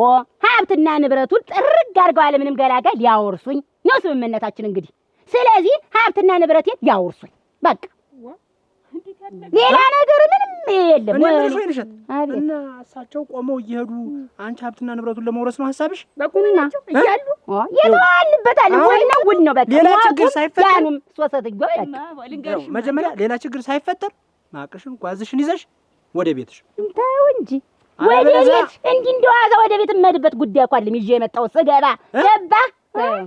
ሀብትና ንብረቱን ጥርግ አድርገው አለ ምንም ገላጋይ ሊያወርሱኝ ነው ስምምነታችን እንግዲህ። ስለዚህ ሀብትና ንብረቴን ያወርሱኝ በቃ ሌላ ነገር ምንም የለም። እና እሳቸው ቆመው እየሄዱ አንቺ ሀብትና ንብረቱን ለመውረስ ነው ሀሳብሽ? በቁና እያሉ የተዋልበታል ወይ ነው ውል ነው በቃ ሌላ ችግር ሳይፈጠር ያኑም ሶሰትዮ በቃ መጀመሪያ ሌላ ችግር ሳይፈጠር ማቅሽን ጓዝሽን ይዘሽ ወደ ቤትሽ ተው እንጂ ወደ ቤት እንዲህ እንደዋዛ ወደ ቤት የምሄድበት ጉዳይ እኮ አይደለም። ይዤ የመጣው ስገባ ገባ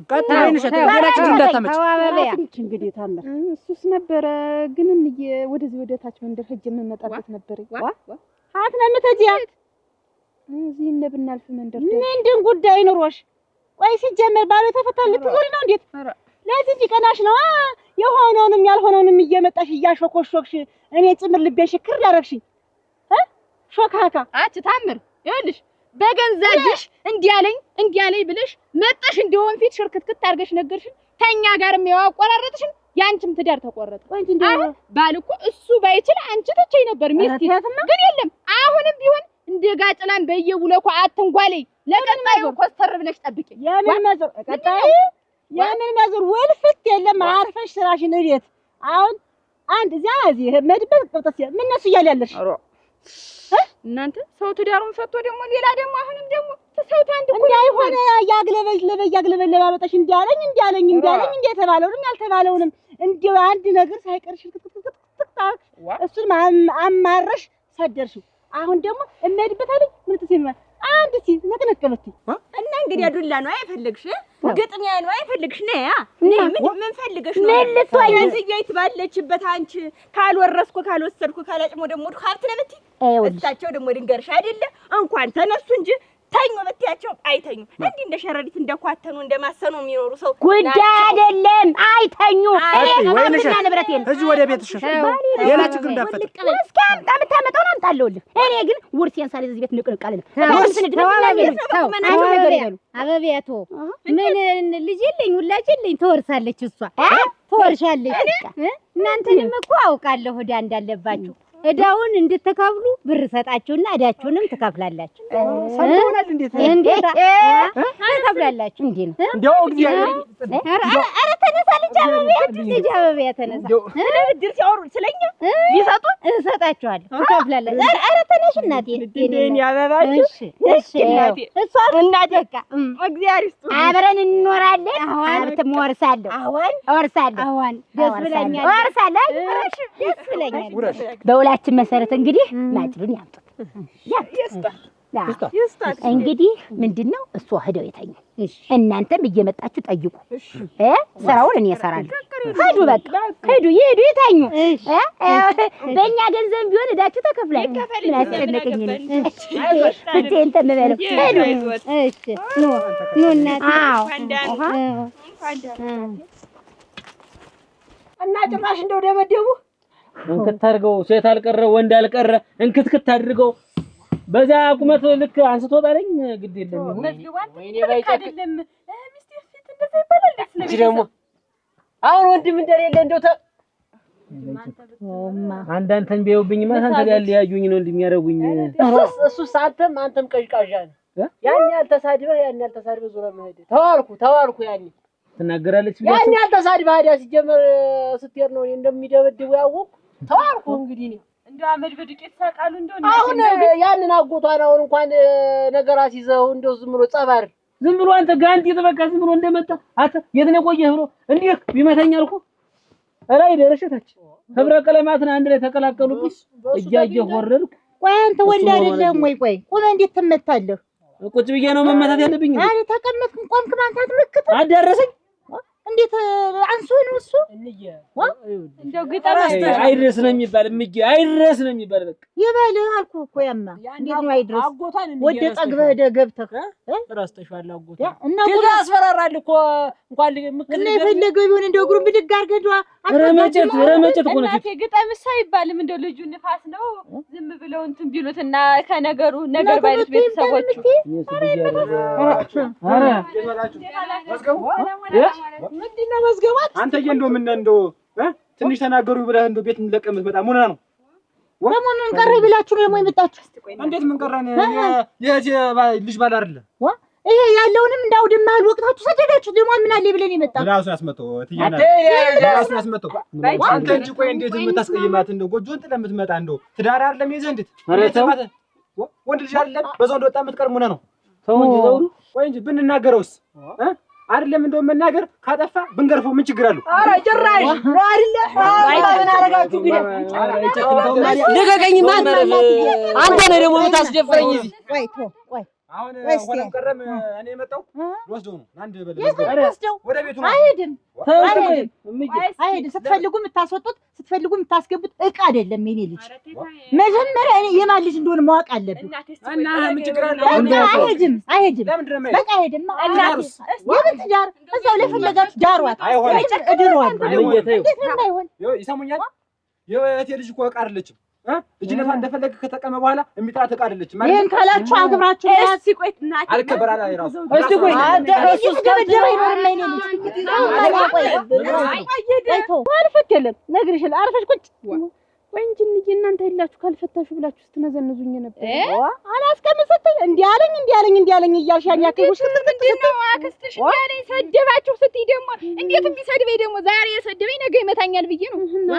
ቀጥታይንሽ ሌላ ችግር እንዳታመጭ እንግዲህ ታመር እሱስ ነበረ ግን ወደዚህ ወደ ታች መንደር ሄጄ የምመጣበት ነበር። ሀት ነው የምትሄጂው? እዚህ ብናልፍ መንደር ምንድን ጉዳይ ኑሮሽ? ቆይ ሲጀመር ባለ ተፈታል ልትዞሪ ነው እንዴት? ለዚህ ቀናሽ ነው የሆነውንም ያልሆነውንም እየመጣሽ እያሾኮሾክሽ እኔ ጭምር ልቤን ሽክር ያረግሽኝ ሾካካ አች ታምር ይኸውልሽ በገንዛ እጅሽ እንዲያለኝ ብለሽ መጣሽ እንደውን ፊት ሽርክትክት አድርገሽ ነገርሽን ተኛ ጋርም ያቋራረጥሽን ያንቺም ትዳር ተቆረጠ። አሁን ባል እኮ እሱ ባይችል አንቺ ተቸይ ነበር ሚስት ግን የለም አሁንም ቢሆን እንደ ጋጭላን በየውለኮ አትንጓለይ ለቀጣዩ ኮስተር ብለሽ ጠብቂ። የምን መዝር ወልፍት የለም አርፈሽ ስራሽን እቤት አሁን አንድ እዚህ መድበት ቅርጥስ ምን ነሱ ያለልሽ እናንተ ሰው ትዳሩን ፈቶ ደግሞ ሌላ ደግሞ አሁንም ደግሞ ሰው ታንድ እኮ እንዳይሆነ ያግለበለበ አመጣሽ እንዲያለኝ እንደተባለውንም ያልተባለውንም እንዲው አንድ ነገር ሳይቀርሽ ትክክክ እሱን አማረሽ ሰደርሽው። አሁን ደግሞ እመድበታለኝ ምን ትሰማ አንድ ሲ ነቀነቀበቲ እና እንግዲህ ዱላ ነው አይፈልግሽ ግጥሚያ ነው አይፈልግሽ ነያ ምን ፈልገሽ ነው ለልቷይት ባለችበት አንቺ ካልወረስኩ ካልወሰድኩ ካላጭሞ ደግሞ ሀብት ነው የምትይ እሳቸው ደግሞ ድንገርሽ አይደለ እንኳን ተነሱ እንጂ ተኙ በትያቸው አይተኙ እንዴ እንደ ሸረሪት እንደኳተኑ እንደማሰኑ የሚኖሩ ሰው ጉዳይ አይደለም አይተኙ ወይንሽ እዚህ ወደ ቤትሽ ሌላ ችግር እንዳፈጠ እስኪ አምጣው አምጣለሁልህ እኔ ግን ውርሴን ሳልይዝ እዚህ ቤት ንቅንቅ አልልም አበቤቶ ምን ልጅ የለኝ ውላጅ የለኝ ትወርሳለች እሷ ትወርሻለች እናንተንም እኮ አውቃለሁ እዳ እንዳለባችሁ እዳውን እንድትከፍሉ ብር ሰጣችሁና እዳችሁንም ትከፍላላችሁ ሰምተውናል እንዴት ትከፍላላችሁ እንዴ ነው እንደው እግዚአብሔር ኧረ ተነሳ ልጅ አበቤ ተነሳ ብድር ሲያወሩ ስለኛ ሊሰጡ እሰጣችኋለሁ ትከፍላላችሁ ኧረ ተነሽ እናቴ እኔ አበባችሁ እሺ እሷ እናቴ እግዚአብሔር ይስጡ አብረን እንኖራለን ሀብትም እወርሳለሁ ደስ ብለኛል እወርሳለሁ ደስ ብለኛል በውላችን መሰረት እንግዲህ ማጭዱን ያምጡት ይስጣት እንግዲህ ምንድነው እሱ ሄደው ይተኙ እናንተም እየመጣችሁ ጠይቁ ስራውን እኔ እሰራለሁ ሄዱ በቃ ሄዱ ይተኙ በእኛ ገንዘብ ቢሆን እዳችሁ ተከፍሏል ምን አስጨነቀኝ ነው ብቻዬን ተመበለው ሄዱ እሺ ኑ እናቴ እና ጭራሽ እንደው ደበደቡ እንክት አድርገው ሴት አልቀረ ወንድ አልቀረ እንክትክት አድርገው በዛ ቁመት ልክ አንስቶ ጣለኝ ግድ የለም ወይኔ ባይጨክልም ሚስቴ ፊት እንደዛ ይባላል ደስ ደግሞ አሁን ወንድም እንደሌለ እንደው አንዳንተን ቢያዩብኝ ማሳንተ ጋር ሊያዩኝ ነው እንደሚያረጉኝ እሱ አንተም ቀዥቃዣ ነህ ያን ያልተሳድበህ ዙረ መሄድ ተዋልኩ ያኔ ትናገራለች ያን ያልተሳድበህ ሀዲያ ሲጀመር ስትሄድ ነው እንደሚደበድቡ ያወቁ ተዋልኩ እንግዲህ ነው እንደው አመድ በድቄት ሳቃሉ እንደው አሁን ያንን አጎቷን አሁን እንኳን ነገር አስይዘው እንደው ዝም ብሎ ጸባር ዝም ብሎ አንተ ጋንዲ ተበቃ ዝም ብሎ እንደመጣ አተ የት ነው ቆየህ ብሎ እንዴ ቢመታኝ አልኩ እላይ ደረሸታች ህብረ ቀለማትን አንድ ላይ ተቀላቀሉብኝ እያየሁ ወረድኩ ቆይ አንተ ወንድ አይደለም ወይ ቆይ ቁም እንዴት ትመታለህ ቁጭ ብዬ ነው መመታት ያለብኝ አረ ተቀመጥኩ ቆምክ ማንተ አትመክት አዳረሰኝ እንዴት አንሶ ነው እሱ እንደው ግጠም አይድረስ ነው የሚባል ምጊ አይድረስ ነው የሚባል በቃ ይበልህ አልኩ እኮ ያማ እንዴት ነው አይድረስ ወደ ጠግበህ ገብተህ ራስተሻል አጎቷን እና ግን ያስፈራራል እኮ እንኳን ምክር እና የፈለገው ቢሆን እንደው እግሩን ብድግ አድርገህ ረመጨት እኮ ነው እናቴ ግጠምስ አይባልም እንደው ልጁ ንፋስ ነው ዝም ብለው እንትን ቢሉትና ከነገሩ ነገር ባይሉት ቤተሰቦቹ አረ ምንድነው መዝገባት አንተዬ እንደው ምን እንደው ትንሽ ተናገሩ ብለህ እንደው ቤት ለቀምት በጣም ሆነ ነው ለምን ቀረ ብላችሁ ነው የመጣችሁ እንዴት ምን ቀረን የዚህ ልጅ ባል አይደለ ይሄ ያለውንም እንዳውድማ ወቅታችሁ ሰደዳችሁ ደግሞ ምን አለ ብለን ይመጣ ራሱን ያስመጣው ትያና ራሱን ያስመጣው አንተ እንጂ ቆይ እንዴት የምታስቀይማት እንደው ጎጆን ጥለምትመጣ እንደው ትዳር አይደለም ይዘህ እንዴት ወንድ ልጅ አይደለም በዛው እንደወጣ የምትቀርሙ ነው ሰው እንጂ ዘውሩ ቆይ እንጂ ብንናገረውስ አይደለም እንደው መናገር ካጠፋ ብንገርፈው ምን ችግር አለው? ኧረ ጭራሽ ነው አይደለ? ምን አደረጋችሁ ግን? ልቀቀኝ ማን አንተ ነህ ደግሞ የምታስደፍረኝ እዚህ? ቆይ አሁን ሆነም ቀረም እኔ የመጣው ልወስደው ነው። አንድ በል ወደ ቤቱ ነው። አይሄድም። ስትፈልጉ የምታስወጡት ስትፈልጉ የምታስገቡት እቃ አይደለም። የኔ ልጅ መጀመሪያ እኔ የማን ልጅ እንደሆነ ማወቅ አለብን። እና ምን ችግር አለ? አይሄድም። በቃ አይሄድም። የምን ትዳር እዛው ለፈለጋችሁ ዳሯት፣ እድሯት። እንዴት ነው እንዳይሆን? ይሰሙኛል። የእህቴ ልጅ እኮ እቃ አይደለችም። ልጅነቷ እንደፈለገ ከተቀመ በኋላ የሚጥራት እቃ አይደለችም። ይሄን ካላችሁ አክብራችሁ እስቲ ቆይ እናቴ አልከበራላ ይራሱ እስቲ ቆይ እሱ እስከመደበ ይኖርና የኔ ልጅ አልፈተለም ነግርሽል አርፈሽ ቁጭ ወይ እንጂ እናንተ የላችሁ ካልፈታሹ ብላችሁ ስትነዘንዙኝ ነበር። አላስቀምሰተኝ እንዲህ አለኝ እያልሽ ያን ያከሩሽ ምንድነው? አክስትሽ ያለኝ ሰደባችሁ ስትይ ደግሞ እንዴት የሚሰድበኝ ደግሞ ዛሬ የሰደበኝ ነገ ይመታኛል ብዬ ነው። እና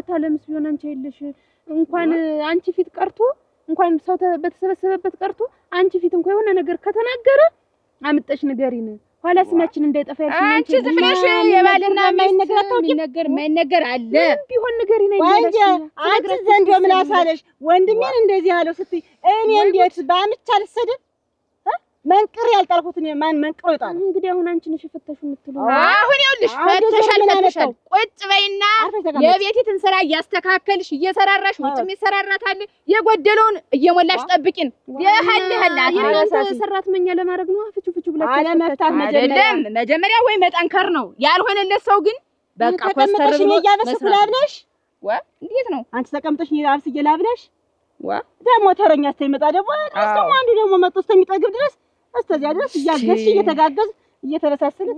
ታለምስ ቢሆን አንቺ የለሽ እንኳን አንቺ ፊት ቀርቶ እንኳን ሰው በተሰበሰበበት ቀርቶ አንቺ ፊት እንኳን የሆነ ነገር ከተናገረ አምጠሽ ንገሪን፣ ኋላ ስማችን እንዳይጠፋ ያልሽኝ አንቺ ዝም ብለሽ የባልና ማይነገር አለ ቢሆን ንገሪን። ወንጀ አንቺ ዘንድ ምን አሳለሽ? ወንድሜን እንደዚህ ያለው ስትይ እኔ እንዴት ባምቻ ልሰደብ? መንቅር ያልጣልኩት እኔ ማን መንቅሮ ይጣል? እንግዲህ አሁን አንቺ ነሽ ፈተሽ የምትለው። አሁን ይኸውልሽ ፈተሻል። ቁጭ በይና የቤቲትን ስራ እያስተካከልሽ እየሰራራሽ ውጭም ይሰራራታል። የጎደለውን እየሞላሽ ጠብቂን። የሐልህላ እናንተ ሰራተኛ ለማድረግ ነው ፍቹ ብላችሁ አለ መፍታት መጀመሪያ ወይ መጠንከር ነው። ያልሆነለት ሰው ግን በቃ ኮስተር ብሎ እያበስኩ ላብለሽ እንዴት ነው አንቺ ተቀምጠሽ አብስ እየላብለሽ ደግሞ ተረኛ እስከሚመጣ ደግሞ አንዱ ደግሞ መጥቶ እስከሚጠግብ ድረስ እስከዚያ ድረስ እያገዝሽ እየተጋገዝ እየተረሳሰለ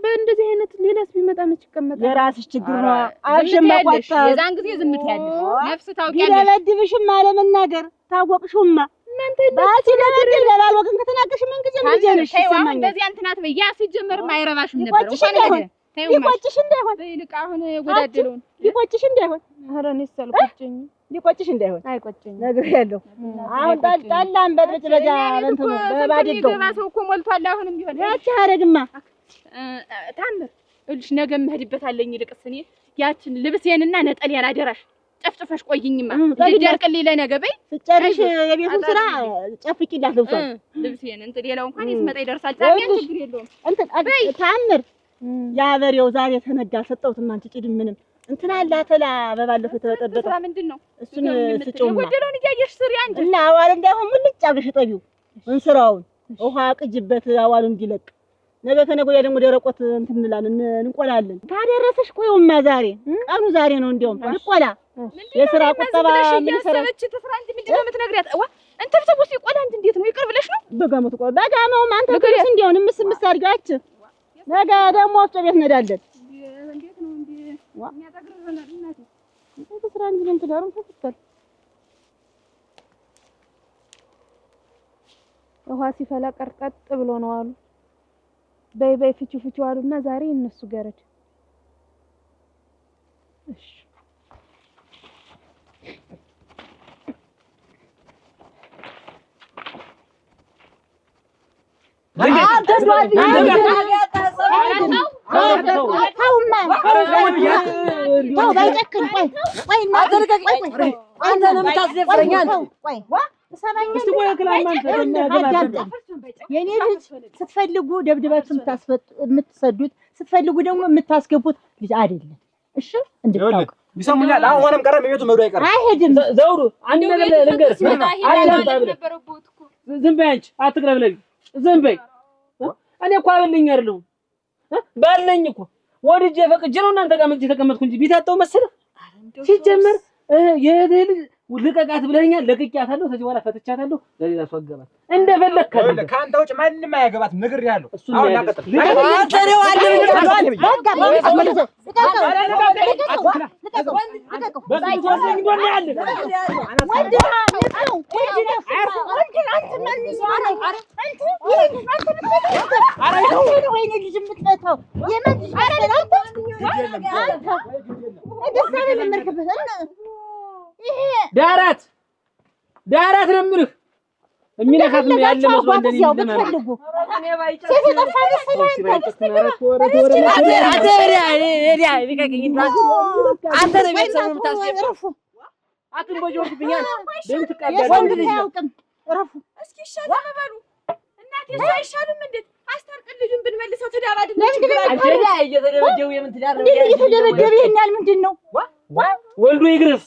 በእንደዚህ አይነት ሌላስ ቢመጣ መች ይቀመጣል? የራስሽ ችግር ነው። አብሽም መቋጣ የዛን ጊዜ ዝም ትያለሽ። ነፍስ ታውቂያለሽ። ይደበድብሽም አለመናገር ታወቅሽውማ እናንተ ባሲ ለበድል ለባል ወገን ከተናገርሽ ምን ጊዜ ምን ጀነሽ ይሰማኛል። እንደዚህ አንተናት በያ ሲጀመር ማይረባሽም ነበር። ሊቆጭሽ እንዳይሆን በይልቅ አሁን ጎዳደሉን ሊቆጭሽ እንዳይሆን ኧረ እኔስ አልቆጨኝም። ሊቆጭሽ እንዳይሆን አይቆጨኝም ነገር ያለው አሁን ጣላም በጥብጥ በዛ እንትን በባድገው ሰው እኮ ሞልቷል። አሁንም ቢሆን ያቺ አረግማ ታምር እልሽ ነገ መሄድበታለኝ። ይልቅስ እኔ ያችን ልብሴንና ነጠሌን አደራሽ ጨፍጭፈሽ ቆይኝማ እንዲደርቅልኝ ለነገ በይ ጨርሽ የቤቱን ስራ ጨፍቂላት ልብሴን እንትን ሌላው እንኳን ይስመጣ ይደርሳል። ታዲያ ችግር የለውም። እንትን ታምር ያበሬው ዛሬ ተነጋ ሰጠውትማ አንቺ ጭድ ምንም እንትን አላተላ በባለፈው ተጠበጠ ስራ ምንድነው? እሱን ስጪውማ ወደለውን እያየሽ ስሪ አንቺ እና አዋል እንዳይሆን ሙልጭ አብሽ ጠቢው እንስራውን ውሃ ቅጅበት አዋሉ እንዲለቅ ነገ ከነገ ወዲያ ደግሞ ደረቆት እንትን እንላለን እንቆላለን። ታደረሰሽ ቆይውማ ዛሬ ቀኑ ዛሬ ነው። እንደውም ይቆላ የሥራ ቁጠባ ምን ሰራች ተስራ እንጂ ምንድነው የምትነግሪያት? እንትን ሰው ሲቆላ እንት እንዴት ነው ይቅር ብለሽ ነው? በጋመቱ ቆላ በጋመው አንተ ትልስ እንደውን ምስምስ አድርጋች ነገ ደግሞ ወፍጮ ቤት እንሄዳለን። እንዴት ነው እንዴ የሚያጠግረናል? እናቴ ተስራ እንጂ ምን ትዳሩን ተፈተል ውሃ ሲፈላ ቀርቀጥ ብሎ ነው አሉ። በይ ፍቹ አሉና ዛሬ እነሱ ገረድ እሺ የኔ ልጅ ስትፈልጉ ደብድባችሁ የምትሰዱት ስትፈልጉ ደግሞ የምታስገቡት ልጅ አይደለም። እሺ እንድታውቅ ይሰሙኛል። አሁንም ቀረም ቤቱ መብዶ አይቀርም። አይሄድም። ዘውዱ አንድ ነገር ልንገርሽ። ዝም በይ አንቺ አትቅረብለኝ። ዝም በይ። እኔ እኮ አበልኝ አይደለሁም ባልነኝ እኮ ወድጄ ፈቅጄ ነው እናንተ ጋር መጥቼ ተቀመጥኩ እንጂ ቢታጣው መሰለህ። ሲጀመር የልጅ ልቀቃት ብለኸኛል። ለቅቄያታለሁ። ከዚህ በኋላ ፈትቻታለሁ። ለሌላ ሰው አገባት እንደፈለክ ካንተ ውጭ ማንንም አያገባት። ነግሬሃለሁ። አሁን ያቀጥል ዳራት ነው የምልህ። የሚነካት ነው ያለ መስሎ እንደኔ እንደማለት ይሻላል በሉ እናቴ እሱ አይሻልም እንዴት አስታርቀን ልጁን ብንመልሰው ትዳር አይደለም አንቺ ላይ እየተደበደቡ የምን ትዳር ነው እየተደበደበ ይሄናል ምንድነው ወልዶ ይግረስ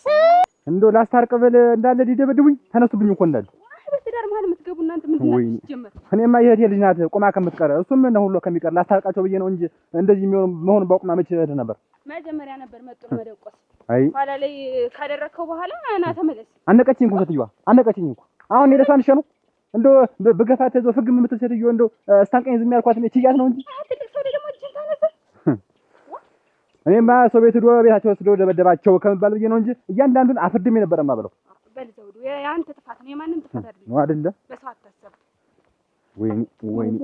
እንደው ላስታርቅ ብል እንዳለ ሊደበድቡኝ ተነሱብኝ እኮ እንዳለ በትዳር መሀል የምትገቡ እናንተ ምንድን ናችሁ ሲጀመር እኔማ የእህቴ ልጅ ናት ቆማ ከምትቀር እሱም ነው ሁሉ ከሚቀር ላስታርቃቸው ብዬ ነው እንጂ እንደዚህ መሆን ባውቅማ መች እህት ነበር መጀመሪያ ነበር መጥቶ መደቆስ አይ ኋላ ላይ ካደረከው በኋላ ና ተመለስ አነቀችኝ እኮ ሴትዮዋ አነቀችኝ እኮ አሁን እኔ ለሷን ሸኑ እንደው በገፋት ተዘው ፍግም የምትል ሴትዮ እንደው ስታንቀኝ ዝም ያልኳት እኔ ችያት ነው እንጂ ትልቅ ሰው ደግሞ እጅን ታነሳ እኔማ ሰው ቤት ሄዶ ቤታቸው ወስዶ ደበደባቸው ከመባል ብዬ ነው እንጂ እያንዳንዱን አፍርድም የነበረ ማበለው በልዘውዱ ያንተ ጥፋት ነው የማንም ጥፋት አይደለም ነው አይደለ በሰው አታሰብ ወይኔ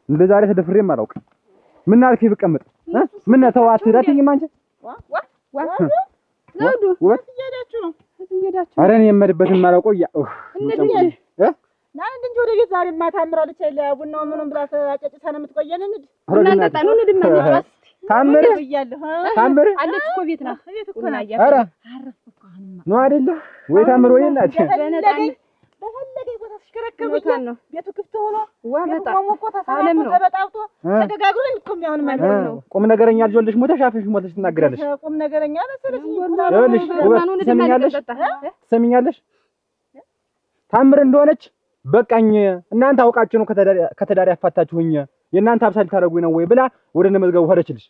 እንደ ዛሬ ተደፍሬም አላውቅም ምን አልከ ብቀመጥ ምን ተው አትዳትኝም አንቺ ዘውዱ ወት እየሄዳችሁ ነው ኧረ እኔ የምሄድበትን ማላውቀው ናን እንጂ ወደ ቤት ዛሬ ማታ አምራለች አይደል ቡናው ምኑን ብላ አጨጭታ ነው የምትቆየን እንዴ እናንተ ጣኑ እንደማንጨስ ታምር ብያለሁ ታምር አለች እኮ ቤት ናት ቤት እኮ ነው ኧረ ነው አይደለ ወይ ታምር ወይ እናት በፈለገኝ ቦታ ተሽከረከሩኝ ነው ቤቱ ክፍት ሆኖ በጣም እኮ ተሳለም ተበጣብጦ ተደጋግሮ እንድትቆም ያሁን ማለት ነው ቁም ነገረኛ ልጅ ወልደሽ ሞተሽ አፍሽ ሞተሽ ትናገራለሽ ቁም ነገረኛ መሰለሽ ይኸውልሽ ትሰሚኛለሽ ታምር እንደሆነች በቃኝ እናንተ አውቃችሁ ነው ከተዳሪ ያፋታችሁኝ የእናንተ አብሳል ታረጉኝ ነው ወይ ብላ ወደ እነ መዝገቡ ሄደችልሽ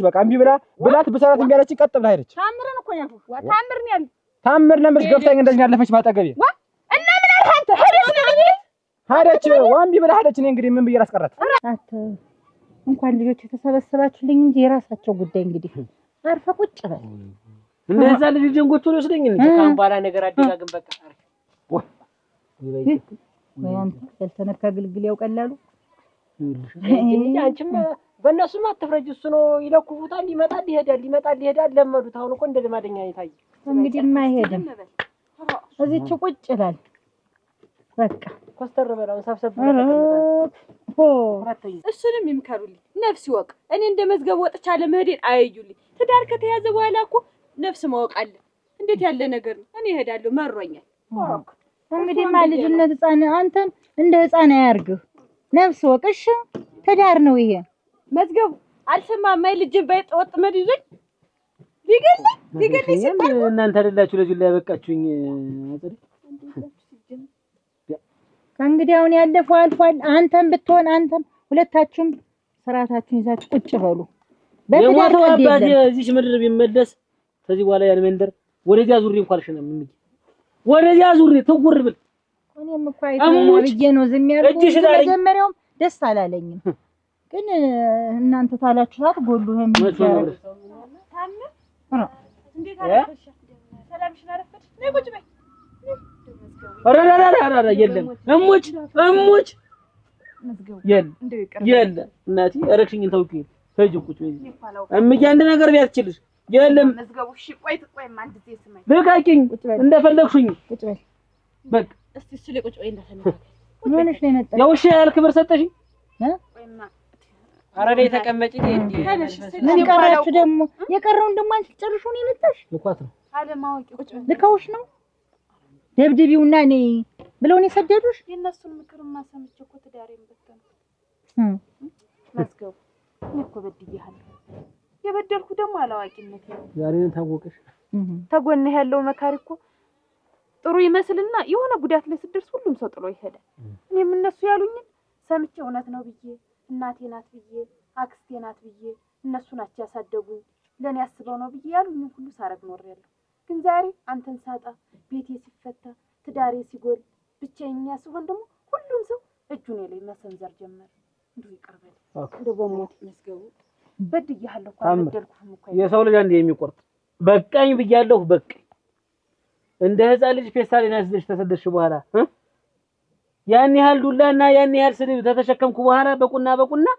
በቃ እምቢ ብላት በሰራት እምቢ አለችኝ ቀጥ ብላ ሄደች ታምርን እኮ ያልኩ ታምርን ያል ታምር ለምርሽ ገፍታኝ እንደዚህ ያለፈች ባጠገቤ እና ምን አልካንተ ሄደች ዋምቢ ብላ ሄደች እኔ እንግዲህ ምን ብዬ ላስቀራት እንኳን ልጆች የተሰበሰባችሁልኝ እንጂ የራሳቸው ጉዳይ እንግዲህ አርፈ ቁጭ በል እንደዛ ልጅ ጀንጎቹ ነው ወስደኝ እንዴ ካም ባላ ነገር አደጋግም በቃ ወይ አንተ ያልተነካ ግልግል ያውቀላሉ እንዴ አንቺም በእነሱም አትፍረጅ እሱ ነው ይለኩፉታል ይመጣል ይሄዳል ለመዱት አሁን እኮ እንደ ልማደኛ ይታይ እንግዲህ ማይሄድም እዚህች ቁጭ ይላል በቃ ኮስተር በላው ሰብሰብ እሱንም ይምከሩልኝ ነፍስ ይወቅ እኔ እንደ መዝገብ ወጥቻ ለመሄዴን አያዩልኝ ትዳር ከተያዘ በኋላ እኮ ነፍስ ማወቅ አለ እንዴት ያለ ነገር ነው እኔ እሄዳለሁ መሮኛል እንግዲህ ልጅነት ህፃን አንተም እንደ ህፃን አያርግህ ነፍስ ወቅሽ ትዳር ነው ይሄ መዝገቡ አልሰማም ማይ ልጅን በይጥ መድ ይዘኝ ሊገለኝ ሲባል እናንተ አይደላችሁ ለዚህ ላይ ያበቃችሁኝ አጥሪ ከእንግዲህ አሁን ያለፈው አልፏል አንተም ብትሆን አንተም ሁለታችሁም ስራታችሁን ይዛችሁ ቁጭ በሉ በትዳር አባቴ እዚህ ምድር ቢመለስ ከዚህ በኋላ ያን መንደር ወደዚያ ዙሪ እንኳን አልሸነም ምን ወደዚያ ዙሪ ትጉር ብል እኔም እኮ አይተውልኝ ነው ዝም ያልኩት መጀመሪያውም ደስ አላለኝም ግን እናንተ ታላችሁት ጎሉህም ይቻላል ታምር እንዴት አረፈሽ ሰላምሽን አረፈሽ ነይ ቁጭ በይ አራራራራ የለም እሙጭ የለ እናቴ እረክሽኝ ተውቂ ተጅ ቁጭ በይ እምዬ አንድ ነገር ቢያስችልሽ የለም መዝገቡ እሺ ቆይ አንድ ጊዜ ስማኝ ልቃቂኝ እንደፈለግሽኝ ቁጭ በል በቃ እስቲ እሱ ላይ ቁጭ በይ እንደፈለግሽ ምንሽ ነው የመጣው የውሻ ያህል ክብር ሰጠሽኝ ቆይማ ኧረ ላይ ተቀመጪ እንዴ ምን ቀራችሁ ደግሞ የቀረውን ደግሞ አንቺ ጨርሹ ነው የመጣሽ ልኳት ነው አለማወቂ ቁጭ በይ ልካውሽ ነው ደብድቢውና እኔ ብለውን የሰደዱሽ የእነሱን ምክርማ ሰምቼ እኮ ትዳሬን በተንኩ መዝገቡ እኔ እኮ በድዬሃለሁ የበደልኩ ደግሞ አላዋቂነት ነው ዛሬ ነው ታወቀሽ ተጎንህ ያለው መካሪ እኮ ጥሩ ይመስልና የሆነ ጉዳት ላይ ስደርስ ሁሉም ሰው ጥሎ ይሄዳል እኔም እነሱ ያሉኝን ሰምቼ እውነት ነው ብዬ እናቴ ናት ብዬ አክስቴ ናት ብዬ እነሱ ናቸው ያሳደጉኝ ለኔ ያስበው ነው ብዬ ያሉኝን ሁሉ ሳረግ ኖሬያለሁ ግን ዛሬ አንተን ሳጣ ቤቴ ሲፈታ ትዳሬ ሲጎል ብቻዬኛ ስሆን ደግሞ ሁሉም ሰው እጁን ላይ መሰንዘር ጀመረ እንዴ ይቀርበል እንደው በሞት መስገቡ በድያለሁ እኮ አልበደልኩም እኮ የሰው ልጅ አንዴ የሚቆርጥ በቃኝ ብያለሁ በቃኝ እንደ ህፃን ልጅ ፌስታሊን ያስደሽ ተሰደሽ በኋላ ያን ያህል ዱላና ያን ያህል ስድብ ተተሸከምኩ በኋላ በቁና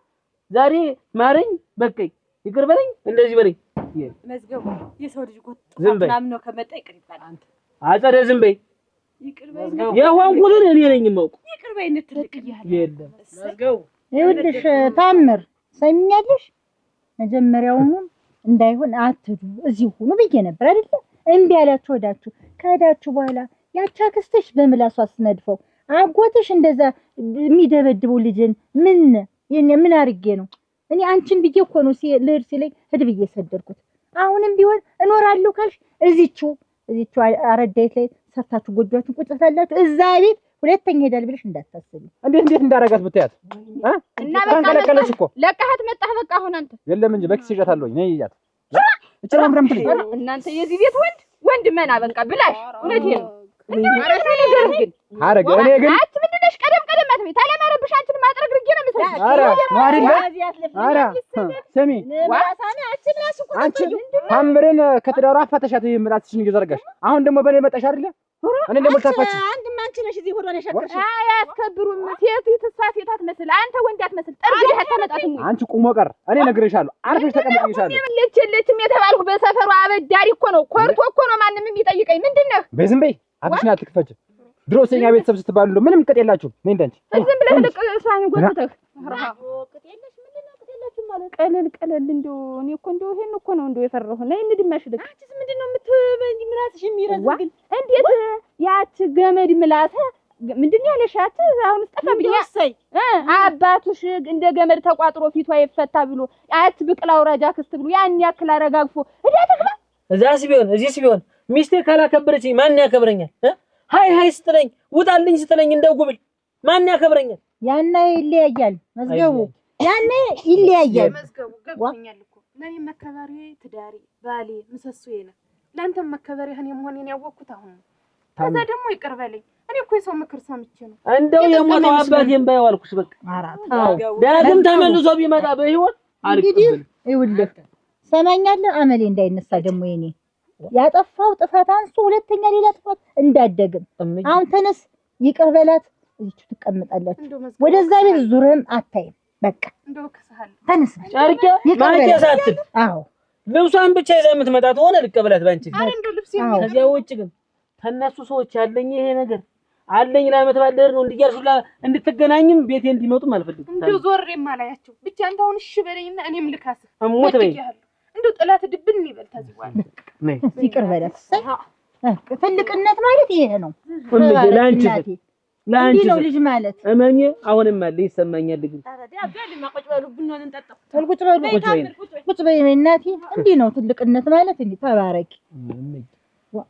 ዛሬ ማረኝ በቃኝ ይቅር በለኝ እንደዚህ በለኝ መዝገቡ የሰው ልጅ ጎት ዝም በይ ምናምን ነው ከመጣ ይቅር ይባላል አንተ አጸደ ዝም በይ ይቅር በይ የሆንኩትን እኔ ነኝ የማውቀው ይቅር በይ እንትልቅ ይያል የለም መዝገቡ ይኸውልሽ ታምር ሰሚኛለሽ መጀመሪያውኑ እንዳይሆን አትዱ እዚህ ሁኑ ብዬ ነበር አይደል እምቢ ያላችሁ ወዳችሁ ከሄዳችሁ በኋላ ያቻ ክስተሽ በምላሷ አስነድፈው አጎትሽ እንደዛ የሚደበድበው ልጅን ምን አርጌ ነው እኔ አንቺን ብዬ እኮ ነው ልሄድ ሲለኝ ሂድ ብዬ ሰደድኩት። አሁንም ቢሆን እኖራለሁ ካልሽ እዚቹ አረዳይት ላይ ሰርታችሁ ጎጆአችሁን ቁጭ ትላላችሁ። እዛ ቤት ሁለተኛ ሄዳል ብለሽ እንዳታስቢ። እንዴት እንዳረጋት ብታያት እና በቃ ለቀሃት መጣህ። በቃ አሁን አንተ የለም እንጂ በኪስ ይዣታለሁ ነይ ይያት እጭራምራም ትልኝ እናንተ የዚህ ቤት ወንድ መና በቃ ብላሽ እውነቴን ነው። እንዴ ማለት ነገር ግን አረጋ እኔ ግን አት ምንድነሽ ቀደም አትበይ። ታለማረብሽ አንቺን ማጥረግ ግርጌ ነው መስለሽ። አረ ነው አይደል? አረ ስሚ አንቺ ታምረን ከትዳሩ አፋተሻት ምላስሽን እየዘረጋሽ አሁን ደግሞ በኔ መጣሽ አይደል? እኔ ደግሞ ታፋች አንድ ማንቺ ነሽ እዚህ ሆዶ ነሽከርሽ። አያስከብሩም። ሴት አትመስል አንተ ወንድ አትመስል። ጠርግህ አታመጣትም። አንቺ ቁሞ ቀር እኔ ነግሬሻለሁ። አርፈሽ ተቀመጥልሻለሁ። ለችለችም የተባልኩ በሰፈሩ አበዳሪ እኮ ነው። ኮርቶ እኮ ነው ማንንም የሚጠይቀኝ። ምንድነው? በይ ዝም በይ አፍሽን አትክፈች። ድሮሰኛ ቤተሰብ ስትባሉ ምንም ቅጥ የላችሁም። ነይ እንዳንቺ ዝም ብለህ ለቅሳኝ ጎትተህ ቅጥ የለሽ ምንድነው? ቅጥ የለሽ ማለት ቀለል እንደው እኔ እኮ እንደው ይሄን እኮ ነው እንደው የፈራሁ ነይ እንድማሽ ልክ አንቺስ ምንድነው የምትበይ? ምላስሽ የሚረዝም ግን እንዴት ያቺ ገመድ ምላስ ምንድነው ያለሻት? አሁን ጠፋብኛ። አባቱሽ እንደ ገመድ ተቋጥሮ ፊቷ ይፈታ ብሎ አት ብቅላው ረጃ ክስት ብሎ ያን ያክል አረጋግፎ እዳ ተግባ እዚህስ ቢሆን ሚስቴ ካላከበረችኝ ማን ያከብረኛል? ሃይ ስትለኝ ውጣልኝ ስትለኝ እንደው ጉብል ማን ያከብረኛል? ያና ይለያያል መዝገቡ፣ ያና ይለያያል መዝገቡ። ገብቶኛል እኮ ለኔ መከበሬ ትዳሬ ባሌ ምሰሶዬ ነው። ላንተም መከበሬህን የመሆኔን ያወቅኩት አሁን ነው። ከዛ ደግሞ ይቅር በለኝ። እኔ እኮ የሰው ምክር ሰምቼ ነው እንደው የሞተው አባቴን ባይዋልኩሽ በቃ ዳግም ተመልሶ ቢመጣ በህይወት አልቀበልም። ይኸውልህ ሰማኛለህ፣ አመሌ እንዳይነሳ ደግሞ የኔ ያጠፋው ጥፋት አንሱ ሁለተኛ ሌላ ጥፋት እንዳደግም። አሁን ተነስ ይቅር በላት፣ እዚች ትቀመጣላችሁ። ወደዛ ቤት ዙረም አታይም። በቃ እንደው ከሰሃል ተነስ ጨርቄ ማርቄ ሳትል አዎ ልብሷን ብቻ ይዛ የምትመጣት ሆነ ልቀበላት ባንቺ። አረ እንደው ልብስ ከዚያ ውጭ ግን ተነሱ ሰዎች ያለኝ ይሄ ነገር አለኝ ለዓመት ባደር ነው እንዲያርሹላ እንድትገናኝም ቤቴ እንዲመጡም አልፈልግም። እንደው ዞሬም አላያቸው ብቻ አንተ አሁን እሺ በለኝና እኔም ልካስህ እሞት በይ። እንደው ጥላት ድብን ይበል ተዝዋል ነይ ይቅር በላት። ትልቅነት ማለት ይሄ ነው። ለአንቺ ነው ልጅ ማለት እመኜ አሁንም አለ ይሰማኛል። ግን ቁጭ በሉ እናቴ፣ እንዲህ ነው ትልቅነት ማለት። እንዲህ ተባረኪ